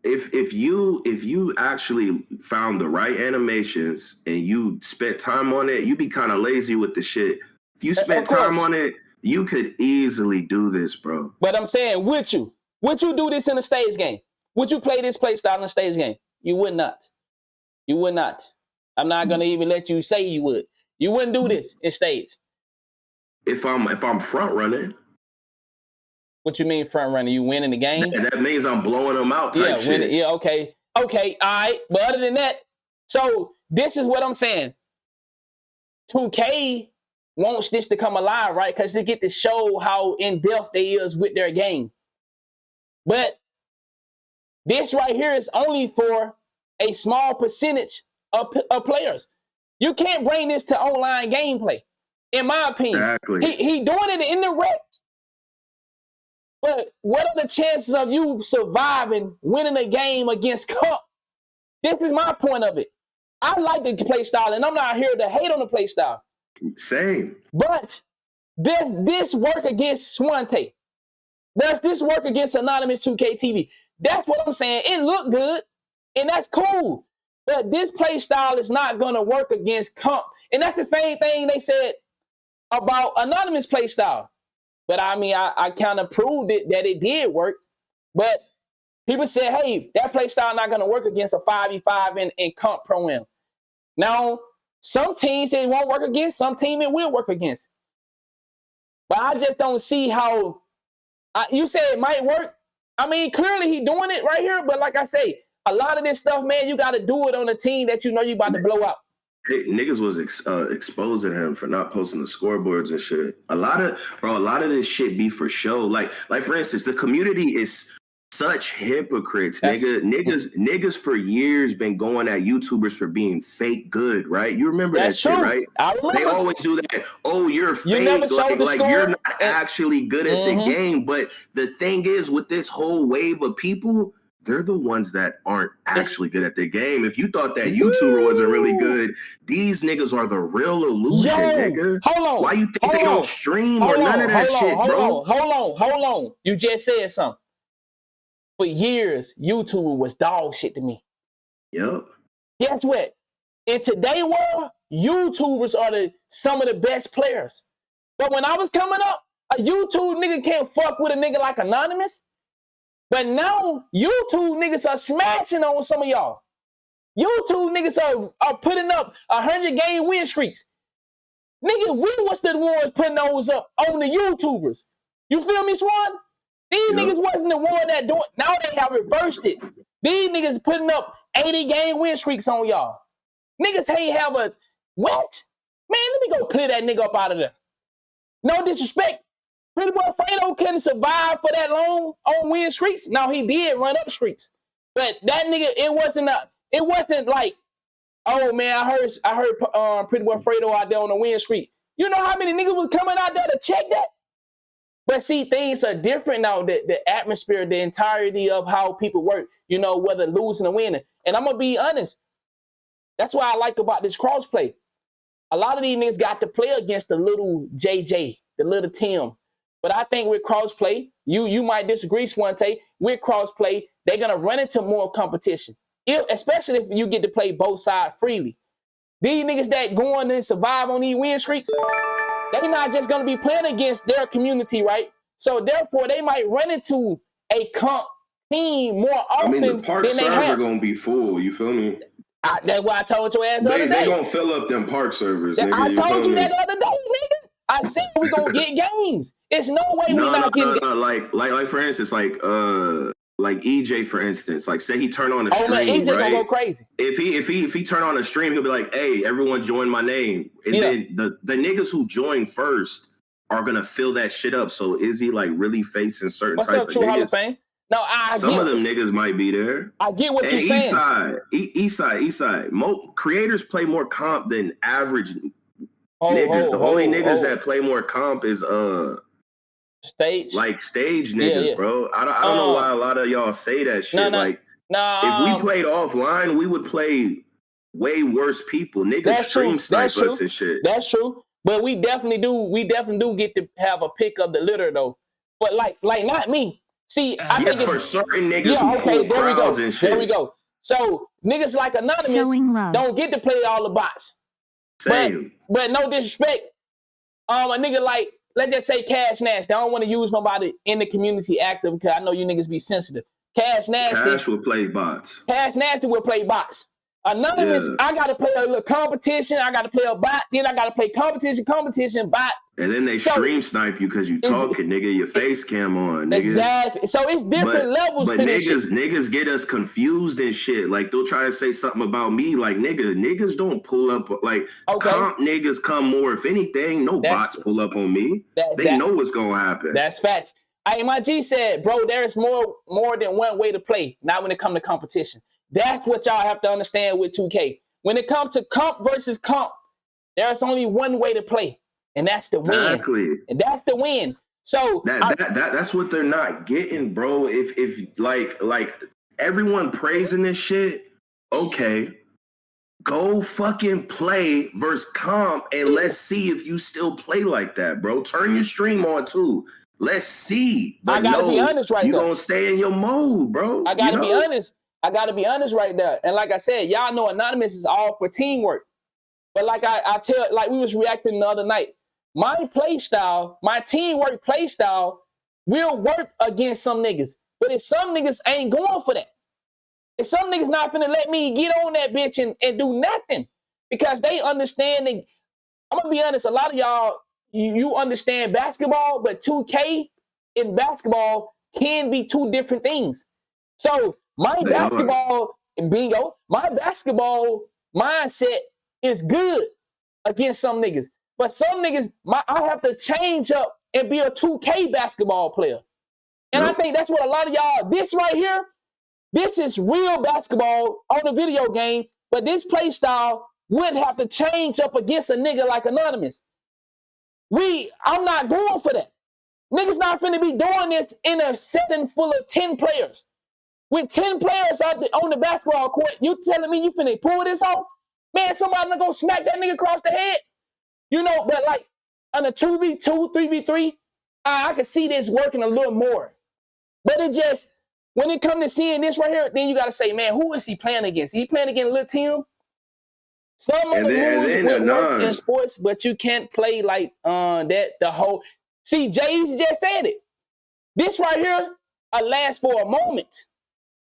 If you actually found the right animations and you spent time on it, you'd be kind of lazy with the shit. If you spent time on it, you could easily do this, bro. But I'm saying, would you do this in a stage game? Would you play this play style in a stage game? You would not. You would not. I'm not gonna even let you say you would. You wouldn't do this in stage. If I'm front running. What you mean front running? You winning the game? That means I'm blowing them out type shit. Winning, yeah, okay, all right. But other than that, so this is what I'm saying. 2K wants this to come alive, right? Because they get to show how in-depth they is with their game. But this right here is only for a small percentage of players. You can't bring this to online gameplay, in my opinion. Exactly. He doing it in the rec. But what are the chances of you surviving, winning a game against comp? This is my point of it. I like the play style, and I'm not here to hate on the play style. Same. But does this work against Swante? Does this work against Anonymous 2K TV? That's what I'm saying. It looked good, and that's cool. But this play style is not going to work against comp. And that's the same thing they said about Anonymous play style. But I mean, I kind of proved it that it did work. But people said, hey, that play style not going to work against a 5v5 in comp pro-am. Now, some teams it won't work against, some team it will work against. But I just don't see how, you said it might work. I mean, clearly he doing it right here. But like I say, a lot of this stuff, man, you got to do it on a team that you know you about to blow out. Hey, niggas was exposing him for not posting the scoreboards and shit. A lot of this shit be for show. Like for instance, the community is such hypocrites. Niggas for years been going at YouTubers for being fake good, right? You remember that shit, right? I remember. They always do that. Oh, you're fake. You never showed the score. You're not actually good at the game. But the thing is, with this whole wave of people, they're the ones that aren't actually good at the game. If you thought that YouTuber wasn't really good, these niggas are the real illusion, nigga. Hold on. Why you think they don't stream or none of that shit, bro? Hold on. You just said something. For years, YouTuber was dog shit to me. Yep. Guess what? In today's world, YouTubers are some of the best players. But when I was coming up, a YouTube nigga can't fuck with a nigga like Anonymous. But now, YouTube niggas are smashing on some of y'all. YouTube niggas are putting up 100 game win streaks. Nigga, we was the ones putting those up on the YouTubers. You feel me, Swan? These niggas wasn't the one that doing. Now they have reversed it. These niggas putting up 80 game win streaks on y'all. Niggas ain't have a what? Man, let me go clear that nigga up out of there. No disrespect. Pretty Boy Fredo couldn't survive for that long on win streaks. Now he did run up streaks, but that nigga, it wasn't like, oh man, I heard Pretty Boy Fredo out there on a win streak. You know how many niggas was coming out there to check that? But see, things are different now. The atmosphere, the entirety of how people work, you know, whether losing or winning. And I'm gonna be honest, that's what I like about this crossplay. A lot of these niggas got to play against the little JJ, the little Tim. But I think with crossplay, you might disagree, Swante. With crossplay, they're gonna run into more competition. Especially if you get to play both sides freely. These niggas that go on and survive on these win streaks, they're not just gonna be playing against their community, right? So therefore, they might run into a comp team more often. I mean, the park than they server have. gonna be full. You feel me? That's why I told your ass the other day. They gonna fill up them park servers, nigga. I told you that the other day, nigga. I said we gonna get games. There's no way we not getting. No. Like for instance, like EJ for instance, like say he turn on a stream, man, EJ right? gonna go crazy. If he turn on a stream, he'll be like, "Hey, everyone, join my name," and then the niggas who join first are gonna fill that shit up. So is he like really facing certain What's type up, of True niggas? Hall of Fame? No, Some of them niggas might be there. I get what you're saying. East side. Creators play more comp than average niggas. The only niggas that play more comp is stage niggas, bro. I don't know why a lot of y'all say that shit. If we played offline, we would play way worse people. Niggas stream snipe us and shit. That's true. But we definitely do get to have a pick of the litter though. But like not me. See, I think for certain niggas who pull crowds and shit. There we go. So niggas like Anonymous don't get to play all the bots. Same. But no disrespect. A nigga like, let's just say Cash Nasty. I don't want to use nobody in the community active because I know you niggas be sensitive. Cash will play bots. Cash Nasty will play bots. Anonymous, I got to play a little competition. I got to play a bot. Then I got to play competition, bot. And then they stream snipe you because you talking, nigga. Your face cam on, nigga. Exactly. So it's different levels to this shit. Niggas get us confused and shit. Like, they'll try to say something about me. Like, niggas don't pull up. Like, comp niggas come more. If anything, bots pull up on me. They know what's going to happen. That's facts. My G said, bro, there's more than one way to play. Not when it comes to competition. That's what y'all have to understand with 2K. When it comes to comp versus comp, there's only one way to play, and that's the win. Exactly. And that's the win. So that's what they're not getting, bro. If like everyone praising this shit, okay, go fucking play versus comp, and let's see if you still play like that, bro. Turn your stream on too. Let's see. But I gotta be honest right you there. You gonna stay in your mode, bro. I gotta be honest. I got to be honest right there. And like I said, y'all know Anonymous is all for teamwork. But like like we was reacting the other night, my play style, my teamwork play style will work against some niggas. But if some niggas ain't going for that, if some niggas not finna let me get on that bitch and do nothing because they understand. I'm going to be honest, a lot of y'all, you understand basketball, but 2K in basketball can be two different things. So my basketball mindset is good against some niggas. But some niggas, I have to change up and be a 2K basketball player. And I think that's what a lot of y'all, this right here, this is real basketball on a video game, but this play style would have to change up against a nigga like Anonymous. I'm not going for that. Niggas not finna be doing this in a setting full of 10 players. With 10 players on the basketball court, you telling me you finna pull this off? Man, somebody gonna go smack that nigga across the head. But like on a 2v2, 3v3, I can see this working a little more. But it just, when it comes to seeing this right here, then you gotta say, man, who is he playing against? He playing against Lil Tim? Some of the rules will work in sports, but you can't play like that the whole. See, Jay just said it. This right here lasts for a moment.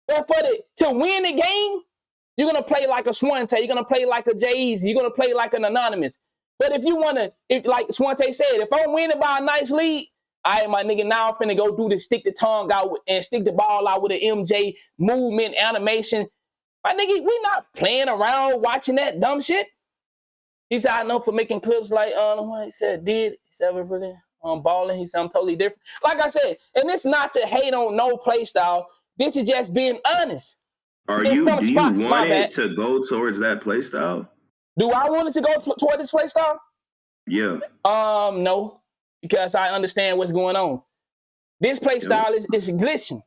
But to win the game, you're going to play like a Swante. You're going to play like a Jay-Z. You're going to play like an Anonymous. But if you want to, like Swante said, if I'm winning by a nice lead, all right, my nigga, now I'm finna go do the stick the tongue out and stick the ball out with an MJ movement animation. My nigga, we not playing around watching that dumb shit. He said, I know for making clips like, he said, he said, we're really balling. He said, I'm totally different. Like I said, and it's not to hate on no play style. This is just being honest. Do you want it to go towards that play style? Do I want it to go toward this play style? Yeah. No, because I understand what's going on. This play style is glitching.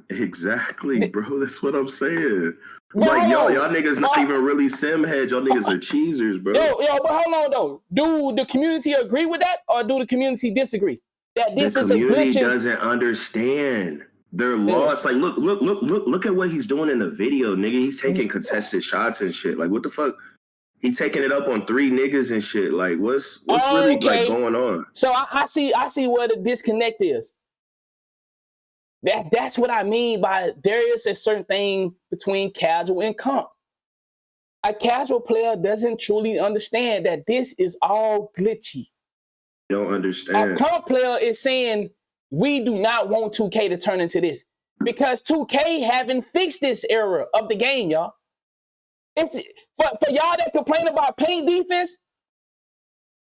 Exactly, bro. That's what I'm saying. Like, y'all niggas not even really sim heads. Y'all niggas are cheesers, bro. Yo, but hold on, though. Do the community agree with that, or do the community disagree? That this is a glitching? The community doesn't understand. They're lost. Like, look at what he's doing in the video, nigga. He's taking contested shots and shit. Like, what the fuck? He taking it up on 3 niggas and shit. Like, what's really like going on? So I see where the disconnect is. That's what I mean by there is a certain thing between casual and comp. A casual player doesn't truly understand that this is all glitchy. Don't understand. A comp player is saying, we do not want 2K to turn into this because 2K haven't fixed this era of the game, y'all. It's for y'all that complain about paint defense,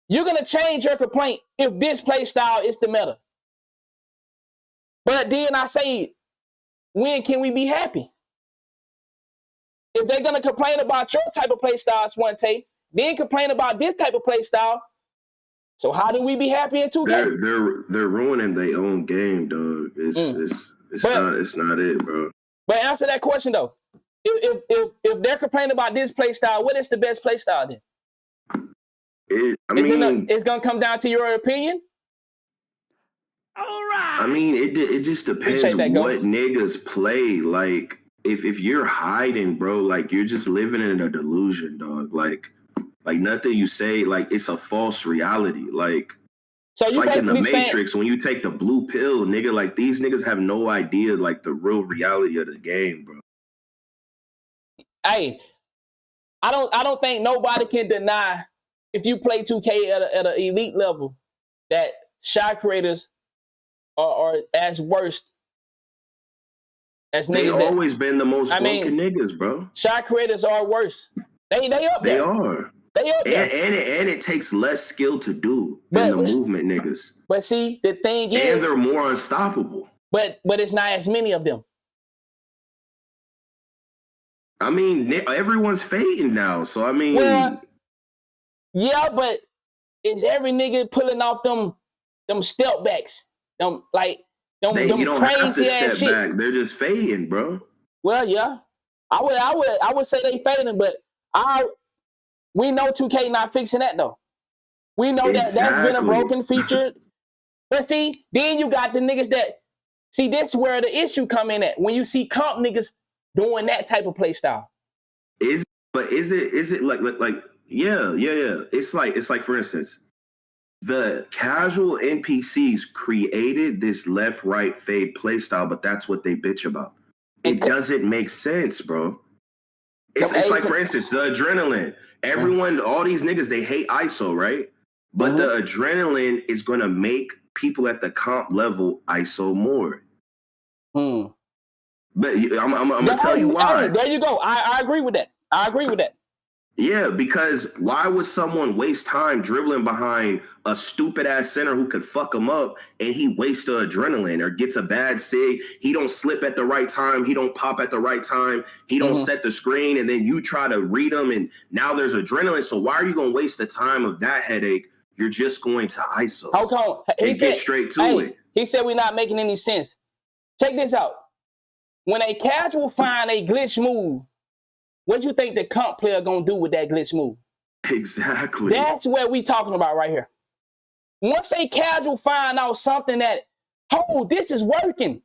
you're going to change your complaint if this play style is the meta. But then I say, when can we be happy? If they're going to complain about your type of play style, Swante, then complain about this type of play style. So how do we be happy in 2K? They're ruining their own game, dog. It's not it, bro. But answer that question though. If they're complaining about this play style, what is the best play style then? It's gonna come down to your opinion. All right. I mean, it just depends what niggas play. Like, if you're hiding, bro, like you're just living in a delusion, dog. Like nothing you say, like it's a false reality. Like, so it's like in the Matrix when you take the blue pill, nigga. Like these niggas have no idea, like the real reality of the game, bro. Hey, I don't think nobody can deny if you play 2K at an elite level that shot creators are as worst as niggas. They always been the most broken niggas, bro. Shot creators are worse. They up there. They are. They up there. And it takes less skill to do than the movement niggas. But see, the thing is, and they're more unstoppable. But it's not as many of them. I mean, everyone's fading now. So I mean, well, yeah, but is every nigga pulling off them step backs? Them you don't have to step shit. Back. They're just fading, bro. Well, yeah, I would say they fading, but we know 2K not fixing that though. We know that that's been a broken feature. But see, then you got the niggas that see this is where the issue come in at when you see comp niggas doing that type of play style. Is it like yeah. It's like for instance, the casual NPCs created this left-right fade play style, but that's what they bitch about. It doesn't make sense, bro. It's like, for instance, the adrenaline. Everyone, all these niggas, they hate ISO, right? But the adrenaline is going to make people at the comp level ISO more. But I'm going to tell you why. There you go. I agree with that. Yeah, because why would someone waste time dribbling behind a stupid-ass center who could fuck him up and he wastes the adrenaline or gets a bad sig? He don't slip at the right time. He don't pop at the right time. He don't set the screen, and then you try to read him, and now there's adrenaline. So why are you going to waste the time of that headache? You're just going to ISO. Hold on. Get straight to it. He said we're not making any sense. Check this out. When a casual find a glitch move, what do you think the comp player gonna do with that glitch move? Exactly. That's what we talking about right here. Once a casual find out something that, this is working,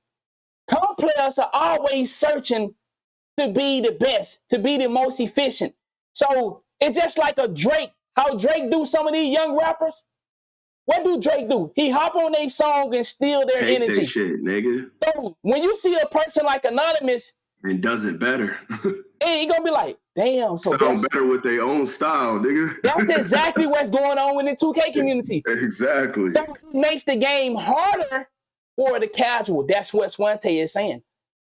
comp players are always searching to be the best, to be the most efficient. So it's just like a Drake, how Drake do some of these young rappers. What do Drake do? He hop on a song and steal their energy. That shit, nigga. So when you see a person like Anonymous, and does it better. And you're gonna be like, damn, so sound better with their own style, nigga. That's exactly what's going on in the 2K community. Exactly. So it makes the game harder for the casual. That's what Swante is saying.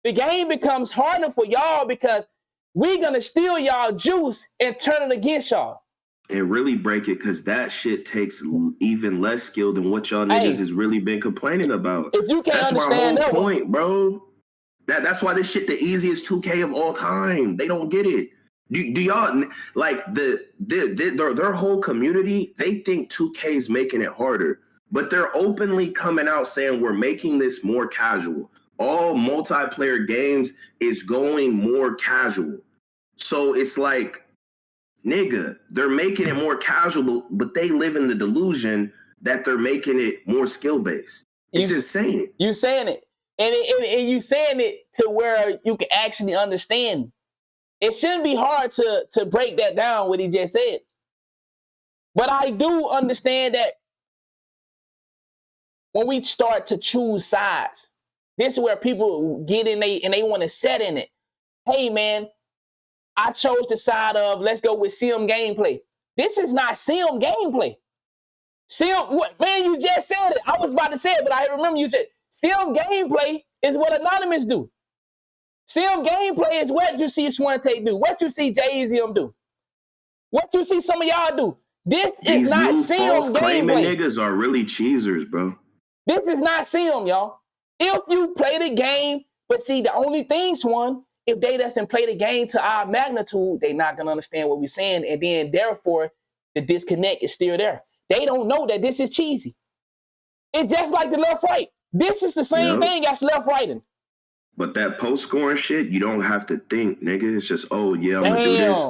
The game becomes harder for y'all because we're gonna steal y'all juice and turn it against y'all. And really break it, because that shit takes even less skill than what y'all niggas has really been complaining about. If you can't understand that point, bro. That's why this shit the easiest 2K of all time. They don't get it. Do y'all like their whole community? They think 2K is making it harder, but they're openly coming out saying we're making this more casual. All multiplayer games is going more casual. So it's like, nigga, they're making it more casual, but they live in the delusion that they're making it more skill based. It's insane. You saying it. and you saying it to where you can actually understand. It shouldn't be hard to break that down, what he just said. But I do understand that when we start to choose sides, this is where people get in and they want to set in it. Hey, man, I chose the side of, let's go with sim gameplay. This is not sim gameplay. Man, you just said it. I was about to say it, but I remember you said sim gameplay is what Anonymous do. Sim gameplay is what you see Swante do, what you see Jay-Z do, what you see some of y'all do. This is not sim gameplay. Niggas are really cheesers, bro. This is not sim, y'all. If you play the game, but see, the only thing, Swan, if they doesn't play the game to our magnitude, they not gonna understand what we're saying, and then therefore the disconnect is still there. They don't know that this is cheesy. It's just like the left-right. This is the same thing as left-righting. But that post-scoring shit, you don't have to think, nigga. It's just, oh, yeah, I'm going to do this.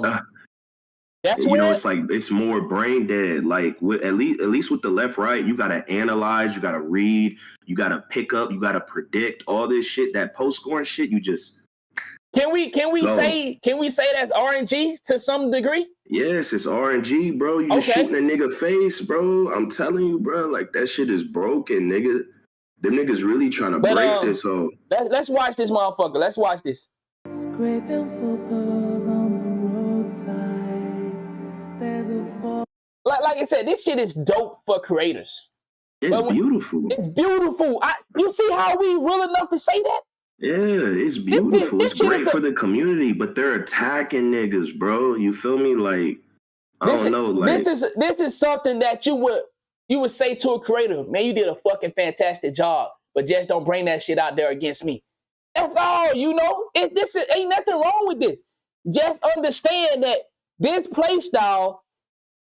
That's you know, it's like, it's more brain dead. Like, at least with the left-right, you got to analyze, you got to read, you got to pick up, you got to predict all this shit. That post-scoring shit, you just... Can we say that's RNG to some degree? Yes, it's RNG, bro. You just shooting a nigga face, bro. I'm telling you, bro. Like, that shit is broken, nigga. Them niggas really trying to break this whole. Let's watch this motherfucker. Let's watch this. Scraping footballs on the roadside. There's a like I said, this shit is dope for creators. It's beautiful. It's beautiful. You see how we real enough to say that? Yeah, it's beautiful. It's great for the community, but they're attacking niggas, bro. You feel me? Like, I don't know. Like, this is something that you would say to a creator, man, you did a fucking fantastic job, but just don't bring that shit out there against me. That's all, you know? Ain't nothing wrong with this. Just understand that this play style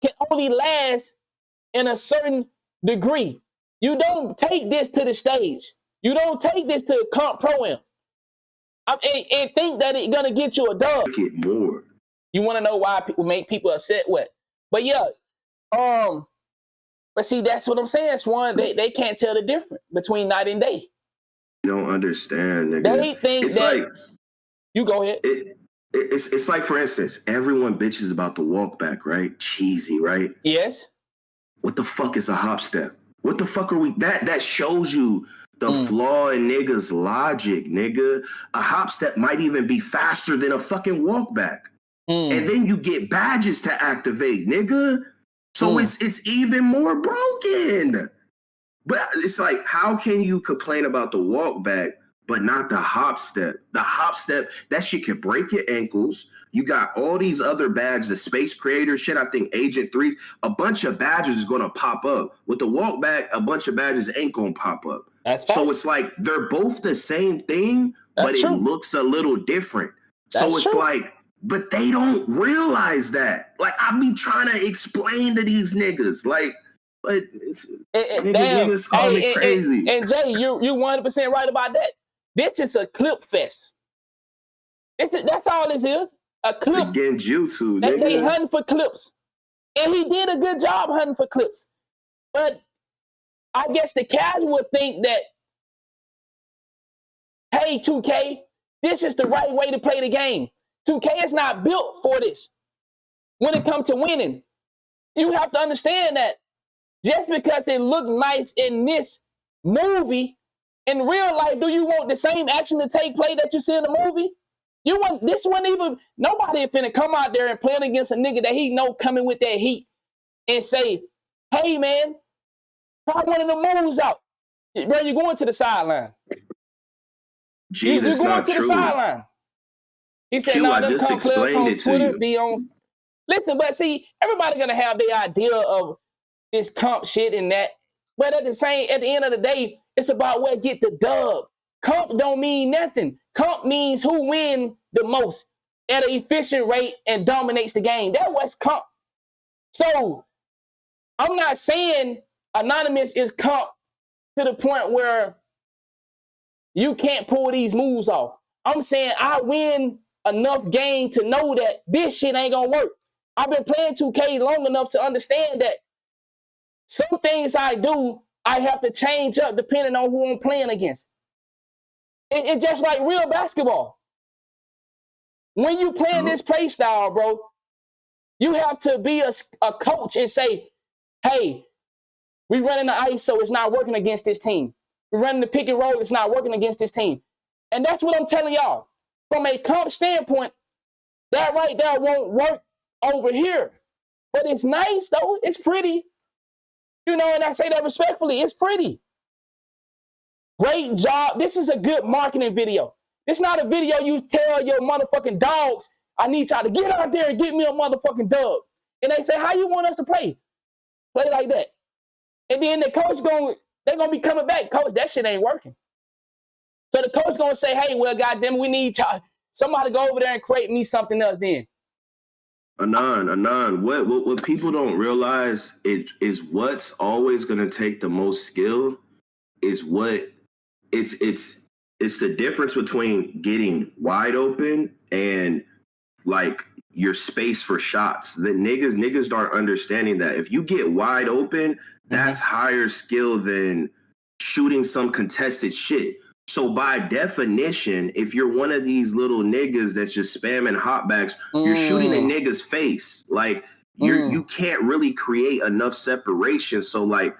can only last in a certain degree. You don't take this to the stage. You don't take this to comp pro-am. And think that it's gonna get you a dub. Get more. You want to know why people make people upset with? But yeah, but see, that's what I'm saying. Swan, they can't tell the difference between night and day. You don't understand, nigga. They think it's that. Like, you go ahead. It's like, for instance, everyone bitches about the walk back, right? Cheesy, right? Yes. What the fuck is a hop step? What the fuck are we? That shows you the flaw in niggas' logic, nigga. A hop step might even be faster than a fucking walk back. And then you get badges to activate, nigga. So it's even more broken. But it's like, how can you complain about the walk back, but not the hop step? The hop step, that shit can break your ankles. You got all these other badges, the Space Creator shit, I think Agent 3, a bunch of badges is going to pop up. With the walk back, a bunch of badges ain't going to pop up. So it's like, they're both the same thing, but it looks a little different. So it's like, but they don't realize that. Like, I be trying to explain to these niggas, like, but it's niggas call me crazy. And Jay, you 100% right about that. This is a clip fest. That's all this is. A clip. It's a genjutsu. They hunting for clips. And he did a good job hunting for clips. But I guess the casual think that, hey, 2K, this is the right way to play the game. 2K is not built for this. When it comes to winning, you have to understand that just because they look nice in this movie, in real life, do you want the same action to take place that you see in the movie? This one even, nobody finna come out there and playing against a nigga that he know coming with that heat and say, hey man, try one of the moves out. Bro, you're going to the sideline. You're going to the sideline. He said, no, them comp players on Twitter be on. Listen, but see, everybody gonna have their idea of this comp shit and that. But at the end of the day, it's about what get the dub. Comp don't mean nothing. Comp means who win the most at an efficient rate and dominates the game. That's what's comp. So I'm not saying Anonymous is comp to the point where you can't pull these moves off. I'm saying I win enough game to know that this shit ain't gonna work. I've been playing 2K long enough to understand that some things I do, I have to change up depending on who I'm playing against. It's just like real basketball. When you playing this play style, bro, you have to be a coach and say, hey, we running the ISO, it's not working against this team. We're running the pick and roll, it's not working against this team. And that's what I'm telling y'all. From a comp standpoint, that right there won't work over here. But it's nice, though. It's pretty. You know, and I say that respectfully. It's pretty. Great job. This is a good marketing video. It's not a video you tell your motherfucking dogs, I need y'all to get out there and get me a motherfucking dub. And they say, how you want us to play? Play like that. And then the coach they're going to be coming back. Coach, that shit ain't working. So the coach going to say, hey, well, goddamn, we need y'all. Somebody go over there and create me something else then. Anon, what people don't realize is what's always going to take the most skill is what it's the difference between getting wide open and like your space for shots. The niggas aren't understanding that if you get wide open, that's higher skill than shooting some contested shit. So by definition, if you're one of these little niggas that's just spamming hotbacks, you're shooting a nigga's face. Like you can't really create enough separation. So like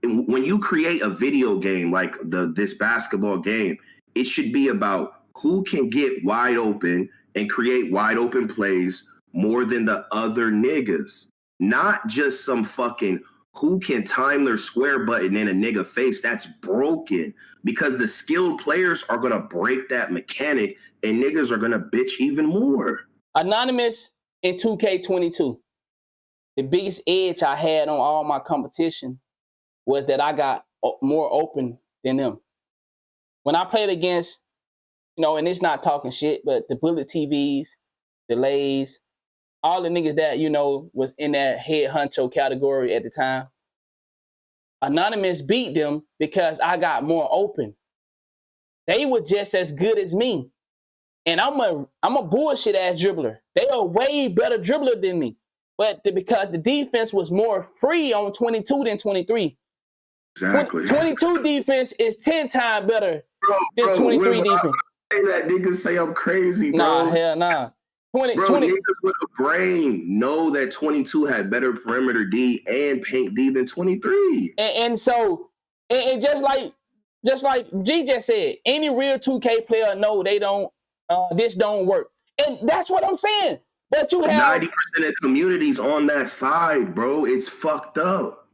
when you create a video game like this basketball game, it should be about who can get wide open and create wide open plays more than the other niggas. Not just some fucking who can time their square button in a nigga face. That's broken because the skilled players are going to break that mechanic and niggas are going to bitch even more. Anonymous in 2K22. The biggest edge I had on all my competition was that I got more open than them. When I played against, you know, and it's not talking shit, but the Bullet TVs, the Lays, all the niggas that, you know, was in that head honcho category at the time, Anonymous beat them because I got more open. They were just as good as me. And I'm a bullshit ass dribbler. They are way better dribbler than me. But because the defense was more free on 22 than 23. Exactly. 22 defense is 10 times better than 23 defense. That niggas say I'm crazy, bro. Nah, hell nah. 20, bro, 20. Niggas with a brain know that 22 had better perimeter D and paint D than 23. And so, just like G just said, any real 2K player know they don't, this don't work. And that's what I'm saying. But you have 90% of communities on that side, bro. It's fucked up.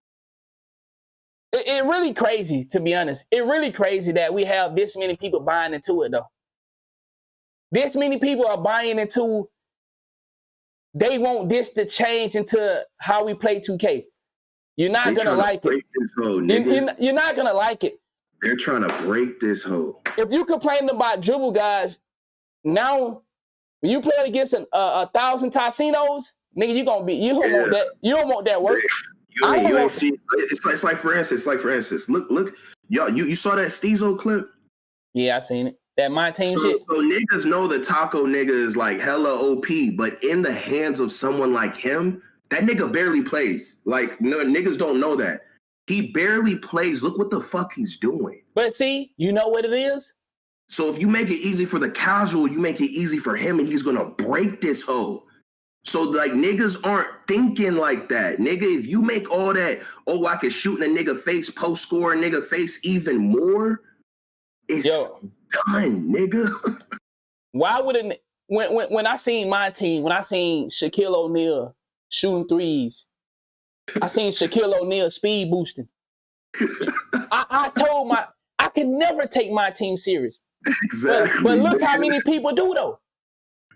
It really crazy, to be honest. It really crazy that we have this many people buying into it, though. This many people are buying into, they want this to change into how we play 2K. You're not going to like it. You're not going to like it. They're trying to break this hoe. If you complain about dribble guys, now when you play against 1,000 Tassinos, nigga, you don't want that. You don't want that work. You ain't see. It's like for instance. Look, yo, you saw that Steezo clip? Yeah, I seen it. That my team shit. So niggas know the taco nigga is like hella OP, but in the hands of someone like him, that nigga barely plays. Like no, niggas don't know that. He barely plays. Look what the fuck he's doing. But see, you know what it is? So if you make it easy for the casual, you make it easy for him, and he's gonna break this hoe. So like niggas aren't thinking like that. Nigga, if you make all that, oh, I can shoot in a nigga face, post score a nigga face even more, it's done, nigga. Why wouldn't when I seen my team, when I seen Shaquille O'Neal shooting threes, I seen Shaquille O'Neal speed boosting. I told I can never take my team serious. Exactly. But look how many people do though.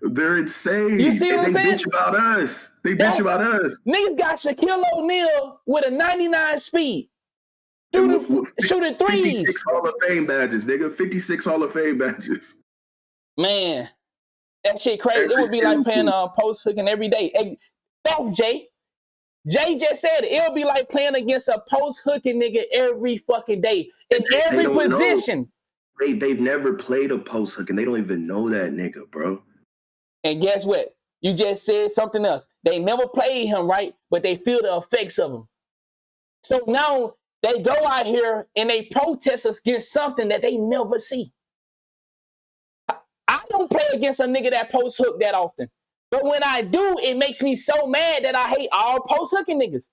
They're insane. You see what I'm saying? They bitch about us. Niggas got Shaquille O'Neal with a 99 speed. Shooting threes. 56 Hall of Fame badges, nigga. 56 Hall of Fame badges. Man, that shit crazy. It would be like playing post hooking every day. Hey, that's Jay. Jay just said it. It'll be like playing against a post hooking nigga every fucking day in every position. They've never played a post hook and they don't even know that nigga, bro. And guess what? You just said something else. They never played him, right? But they feel the effects of him. So now they go out here and they protest against something that they never see. don't play against a nigga that post hook that often. But when I do, it makes me so mad that I hate all post hooking niggas.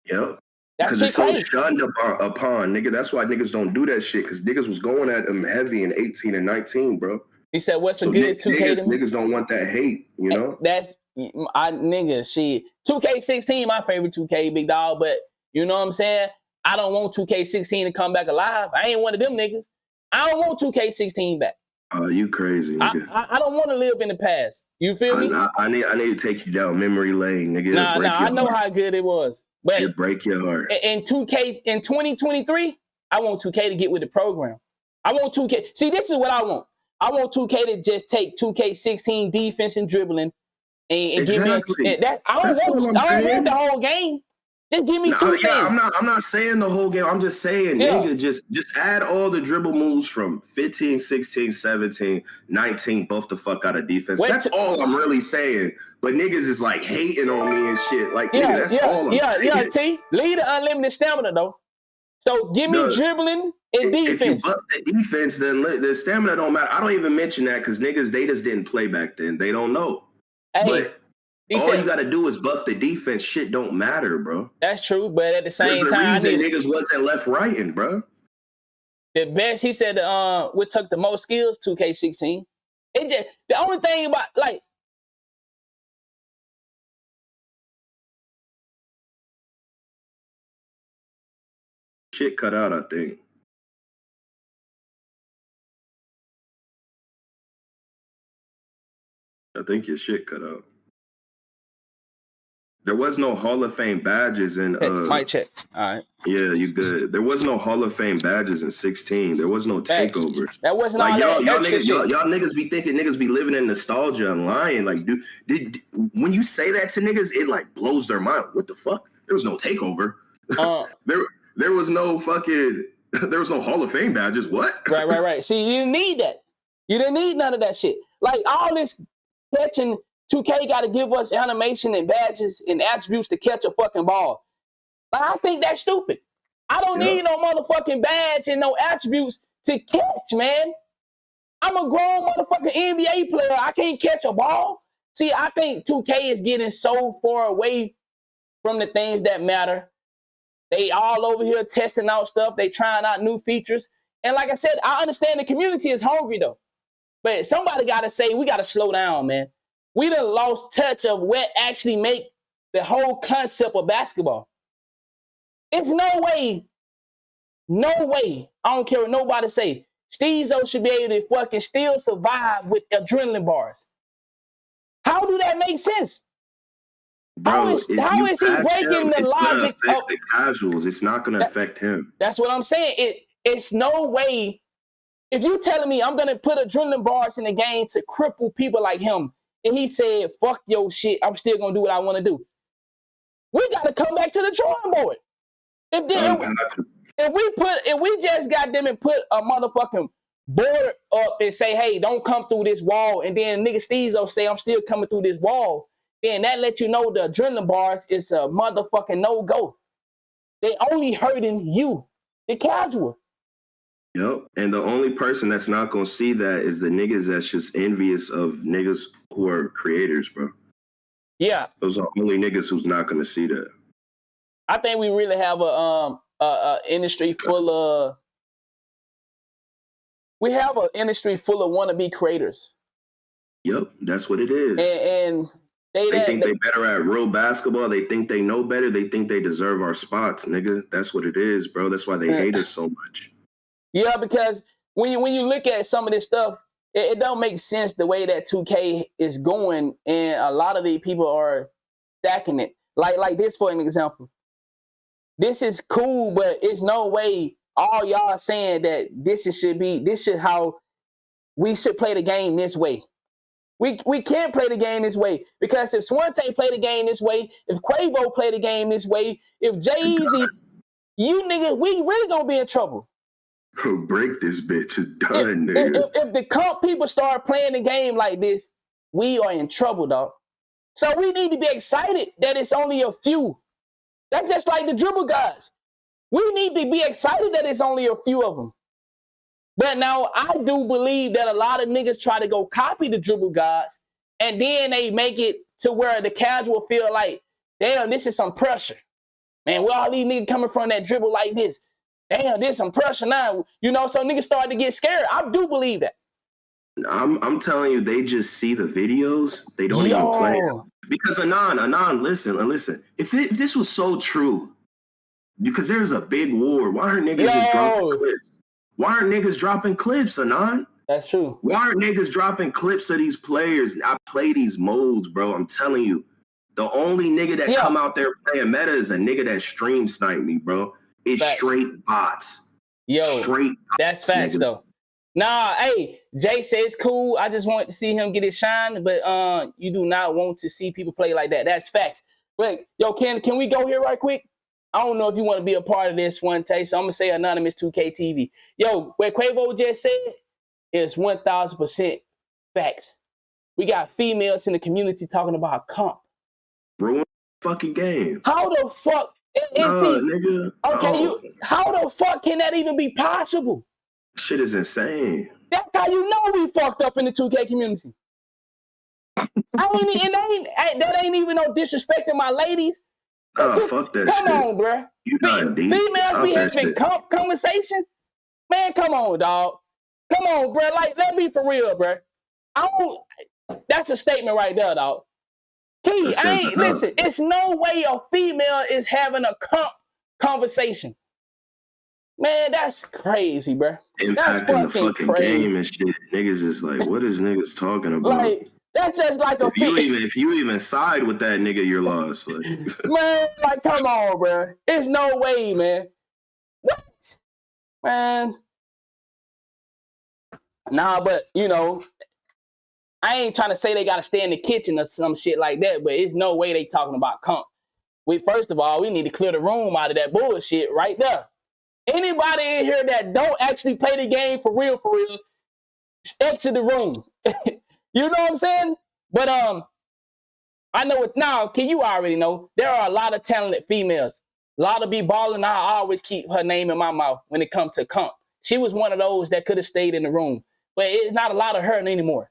Yep. That Because shit it's so crazy. shunned upon, nigga. That's why niggas don't do that shit. Because niggas was going at them heavy in 18 and 19, bro. He said, "What's So a good 2K to me?" niggas don't want that hate, you know? That's nigga shit. 2K16, my favorite 2K, big dog. But you know what I'm saying? I don't want 2K16 to come back alive. I ain't one of them niggas. I don't want 2K16 back. Oh, you crazy, nigga. I don't want to live in the past. You feel me? I need to take you down memory lane, nigga. Nah, I know how good it was. But it break your heart. In 2K in 2023, I want 2K to get with the program. I want 2K. See, this is what I want. I want 2K to just take 2K16 defense and dribbling and give me that. I don't want the whole game. Just give me 2K. Yeah, I'm not saying the whole game. I'm just saying, nigga, just add all the dribble moves from 15, 16, 17, 19, buff the fuck out of defense. That's all I'm really saying. But niggas is like hating on me and shit. Like, nigga, that's all I'm saying. Yeah, T. Leave the unlimited stamina, though. So give me dribbling and defense. If you buff the defense, then the stamina don't matter. I don't even mention that because niggas, they just didn't play back then. They don't know. Hey, but all you got to do is buff the defense. Shit don't matter, bro. That's true, but at the same There's time, a reason niggas wasn't left righting, bro. The best, he said, we took the most skills, 2K16. It just, the only thing about, like, shit cut out, I think. I think your shit cut out. There was no Hall of Fame badges in mic check. All right. Yeah, you good. There was no Hall of Fame badges in 16. There was no takeover. That wasn't like all y'all niggas be thinking niggas be living in nostalgia and lying. Like, dude, when you say that to niggas, it like blows their mind. What the fuck? There was no takeover. There was no fucking. There was no Hall of Fame badges. What? Right. See, you didn't need that. You didn't need none of that shit. Like all this catching. 2K got to give us animation and badges and attributes to catch a fucking ball. Like, I think that's stupid. I don't need no motherfucking badge and no attributes to catch, man. I'm a grown motherfucking NBA player. I can't catch a ball. See, I think 2K is getting so far away from the things that matter. They all over here testing out stuff. They trying out new features. And like I said, I understand the community is hungry, though. But somebody got to say, we got to slow down, man. We done lost touch of what actually make the whole concept of basketball. It's no way, I don't care what nobody say, Steezo should be able to fucking still survive with adrenaline bars. How do that make sense? Bro, how is he breaking the logic of the casuals? It's not going to affect him. That's what I'm saying. It's no way. If you telling me I'm going to put adrenaline bars in the game to cripple people like him, and he said, fuck your shit, I'm still going to do what I want to do. We got to come back to the drawing board. If we just got them and put a motherfucking board up and say, hey, don't come through this wall, and then nigga Steezo say, I'm still coming through this wall, then that lets you know the adrenaline bars is a motherfucking no-go. They only hurting you, the casual. Yep. And the only person that's not going to see that is the niggas that's just envious of niggas who are creators, bro. Yeah. Those are only niggas who's not going to see that. I think we really have a industry full of wannabe creators. Yep, that's what it is. And they think they better at real basketball. They think they know better. They think they deserve our spots, nigga. That's what it is, bro. That's why they hate us so much. Yeah, because when you look at some of this stuff, it don't make sense the way that 2K is going, and a lot of the people are stacking it. Like this, for an example. This is cool, but it's no way all y'all saying that this is how we should play the game this way. We can't play the game this way, because if Swante play the game this way, if Quavo play the game this way, if Jay-Z, you niggas, we really gonna be in trouble. Break this bitch. It's done, nigga. If the comp people start playing the game like this, we are in trouble, dog. So we need to be excited that it's only a few. That's just like the dribble guys. We need to be excited that it's only a few of them. But now I do believe that a lot of niggas try to go copy the dribble gods, and then they make it to where the casual feel like, damn, this is some pressure. Man, where all these niggas coming from that dribble like this? Damn, this some pressure now. You know, so niggas start to get scared. I do believe that. I'm telling you, they just see the videos. They don't even play them. Because Anon, listen. If this was so true, because there's a big war, why aren't niggas just dropping clips? Why aren't niggas dropping clips, Anon? That's true. Why aren't niggas dropping clips of these players? I play these modes, bro. I'm telling you. The only nigga that come out there playing meta is a nigga that stream snipe me, bro. It's facts. Straight bots. Yo, straight bots, that's facts, nigga. Though. Nah, hey, Jay says cool. I just want to see him get his shine, but you do not want to see people play like that. That's facts. But yo, can we go here right quick? I don't know if you want to be a part of this one, Tay, so I'm gonna say Anonymous 2K TV. Yo, what Quavo just said is 1,000% facts. We got females in the community talking about comp. Ruin fucking game. How the fuck? Nigga. Okay, how the fuck can that even be possible? Shit is insane. That's how you know we fucked up in the 2K community. That ain't even no disrespect to my ladies. Fuck that come shit. On, bruh. Females be having conversation? Man, come on, dog. Come on, bruh. Like, let me for real, bruh. That's a statement right there, dog. Listen, it's no way a female is having a conversation. Man, that's crazy, bruh. Impacting the fucking crazy. Game and shit. Niggas is like, what is niggas talking about? Like, that's just like if you even side with that nigga, you're lost. Like. Man, like, come on, bruh. There's no way, man. What? Man. Nah, but, you know, I ain't trying to say they got to stay in the kitchen or some shit like that, but it's no way they talking about comp. First of all, we need to clear the room out of that bullshit right there. Anybody in here that don't actually play the game for real, exit the room. You know what I'm saying? But I know it now. You already know there are a lot of talented females. A lot of be balling. I always keep her name in my mouth when it comes to comp. She was one of those that could have stayed in the room, but it's not a lot of her anymore.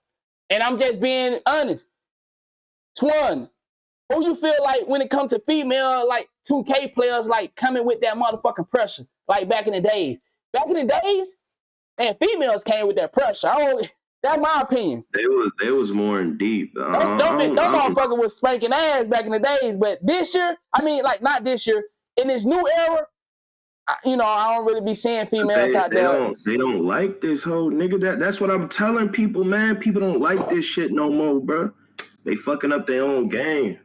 And I'm just being honest. Twan, who you feel like when it comes to female, like 2K players, like coming with that motherfucking pressure, like back in the days? Back in the days, man, females came with that pressure. That's my opinion. They was more in deep. That motherfucker was spanking ass back in the days. But this year, not this year, in this new era, I don't really be seeing females out there. They don't like this whole nigga. That's what I'm telling people, man. People don't like this shit no more, bro. They fucking up their own game.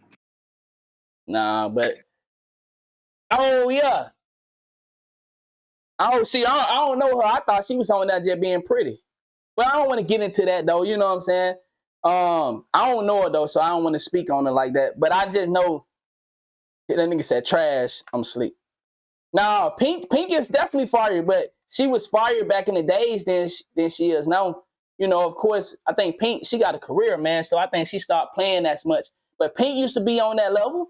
Nah, but yeah. I don't know her. I thought she was on that just being pretty. But I don't want to get into that though. You know what I'm saying? I don't know her though, so I don't want to speak on her like that. But I just know that nigga said trash. I'm asleep. Nah, Pink is definitely fire, but she was fire back in the days than she is now. You know, of course, I think Pink, she got a career, man, so I think she stopped playing as much. But Pink used to be on that level.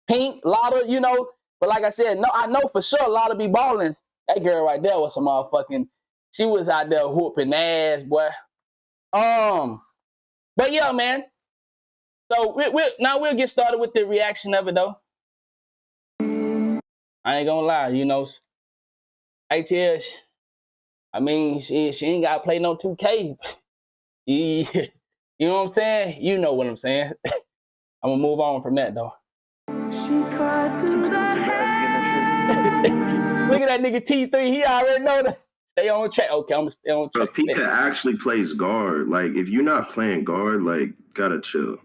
Pink, Lotta, you know, but like I said, no, I know for sure Lotta be balling. That girl right there was some motherfucking, she was out there whooping ass, boy. But yeah, man. So we'll get started with the reaction of it though. I ain't gonna lie, you know. ATL, she ain't gotta play no 2K. You know what I'm saying? You know what I'm saying. I'm gonna move on from that though. She cries to the Look at that nigga T3. He already know that. Stay on track. Okay, I'm gonna stay on track. But Pika actually plays guard. Like, if you're not playing guard, like, gotta chill.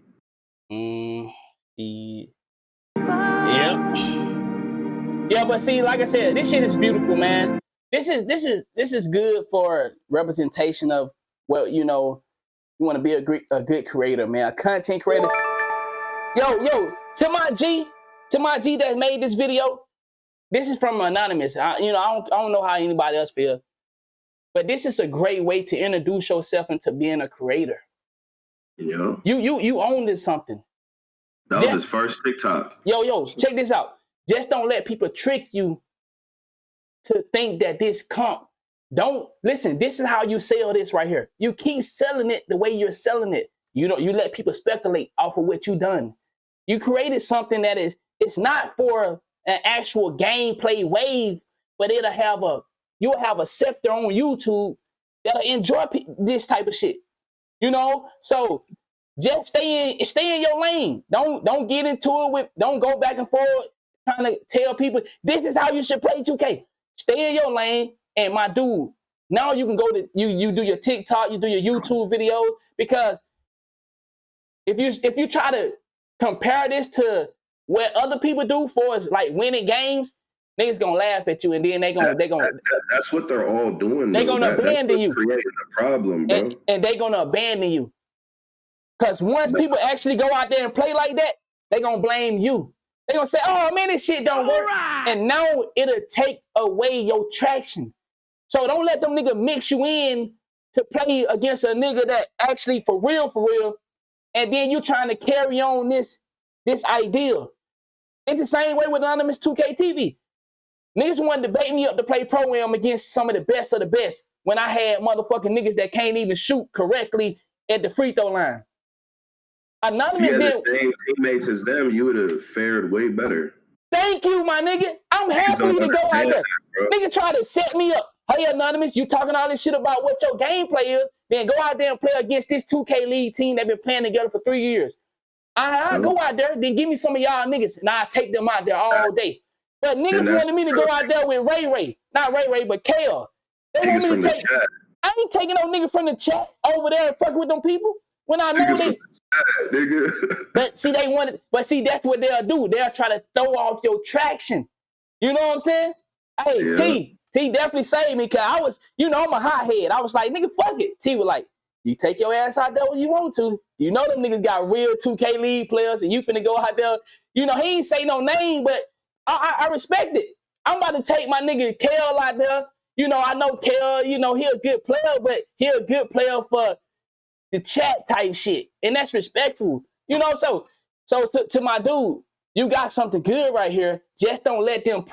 Yeah, but see, like I said, this shit is beautiful, man. This is good for representation of what, you know, you want to be a good creator, man, a content creator. Yo, to my G that made this video, this is from Anonymous. I don't know how anybody else feel, but this is a great way to introduce yourself into being a creator. Yeah. You own this something. That was his first TikTok. Yo, check this out. Just don't let people trick you to think that this comp Don't listen. This is how you sell this right here. You keep selling it the way you're selling it. You let people speculate off of what you done. You created something that it's not for an actual gameplay wave, but you'll have a sector on YouTube that'll enjoy this type of shit. So just stay in your lane. Don't get into it don't go back and forth trying to tell people this is how you should play 2K. Stay in your lane, and my dude, now you can go to you do your TikTok, you do your YouTube videos, because if you try to compare this to what other people do for us, like winning games, niggas gonna laugh at you, and then that's what they're all doing. They're gonna abandon you. Creating a problem, bro. And they're gonna abandon you. Because once people actually go out there and play like that, they're gonna blame you. They're gonna say, oh man, this shit don't work. And now it'll take away your traction. So don't let them nigga mix you in to play against a nigga that actually for real, and then you trying to carry on this ideal. It's the same way with Anonymous 2K TV. Niggas wanted to bait me up to play Pro-Am against some of the best when I had motherfucking niggas that can't even shoot correctly at the free throw line. Anonymous if you had the same teammates as them, you would have fared way better. Thank you, my nigga. I'm happy to go out there. Nigga try to set me up. Hey, Anonymous, you talking all this shit about what your gameplay is, then go out there and play against this 2K League team that been playing together for 3 years. I'll go out there, then give me some of y'all niggas, and I'll take them out there all day. But niggas wanted me to go out there with Ray. Not Ray, but Kale. They want me to take... I ain't taking no nigga from the chat over there and fucking with them people. When I know they... Nigga. But see, that's what they'll do. They'll try to throw off your traction. You know what I'm saying? Hey, yeah. T definitely saved me, because I was, I'm a hothead. I was like, nigga, fuck it. T was like, you take your ass out there when you want to. You know them niggas got real 2K League players, and you finna go out there. He ain't say no name, but I respect it. I'm about to take my nigga Kel out there. I know Kel, he a good player, but he a good player for the chat type shit. And that's respectful. So to my dude, you got something good right here. Just don't let them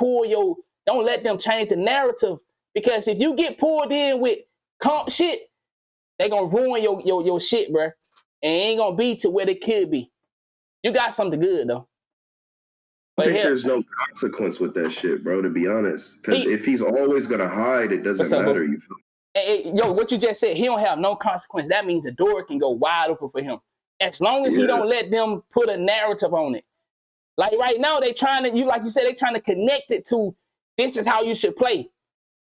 don't let them change the narrative. Because if you get pulled in with comp shit, they gonna ruin your shit, bro. And it ain't gonna be to where it could be. You got something good though. I think there's no consequence with that shit, bro, to be honest. Because if he's always gonna hide, it doesn't matter. You feel? Hey, what you just said, he don't have no consequence. That means the door can go wide open for him. As long as he don't let them put a narrative on it. Like right now, they trying to, like you said, they trying to connect it to this is how you should play.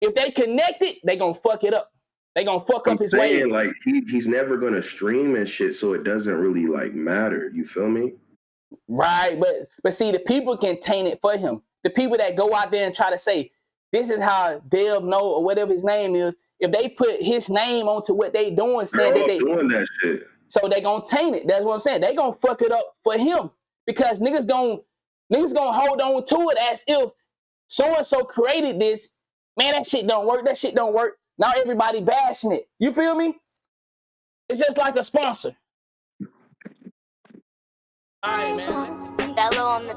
If they connect it, they gonna fuck it up. They gonna fuck up his way. Like he's never gonna stream and shit, so it doesn't really like matter. You feel me? Right, but see, the people can taint it for him. The people that go out there and try to say this is how they'll know, or whatever his name is. If they put his name onto what they doing, saying that they doing that shit, so they gonna taint it. That's what I'm saying. They gonna fuck it up for him, because niggas gonna hold on to it as if so and so created this. Man, that shit don't work. That shit don't work. Now everybody bashing it. You feel me? It's just like a sponsor. All right, man. Bello on the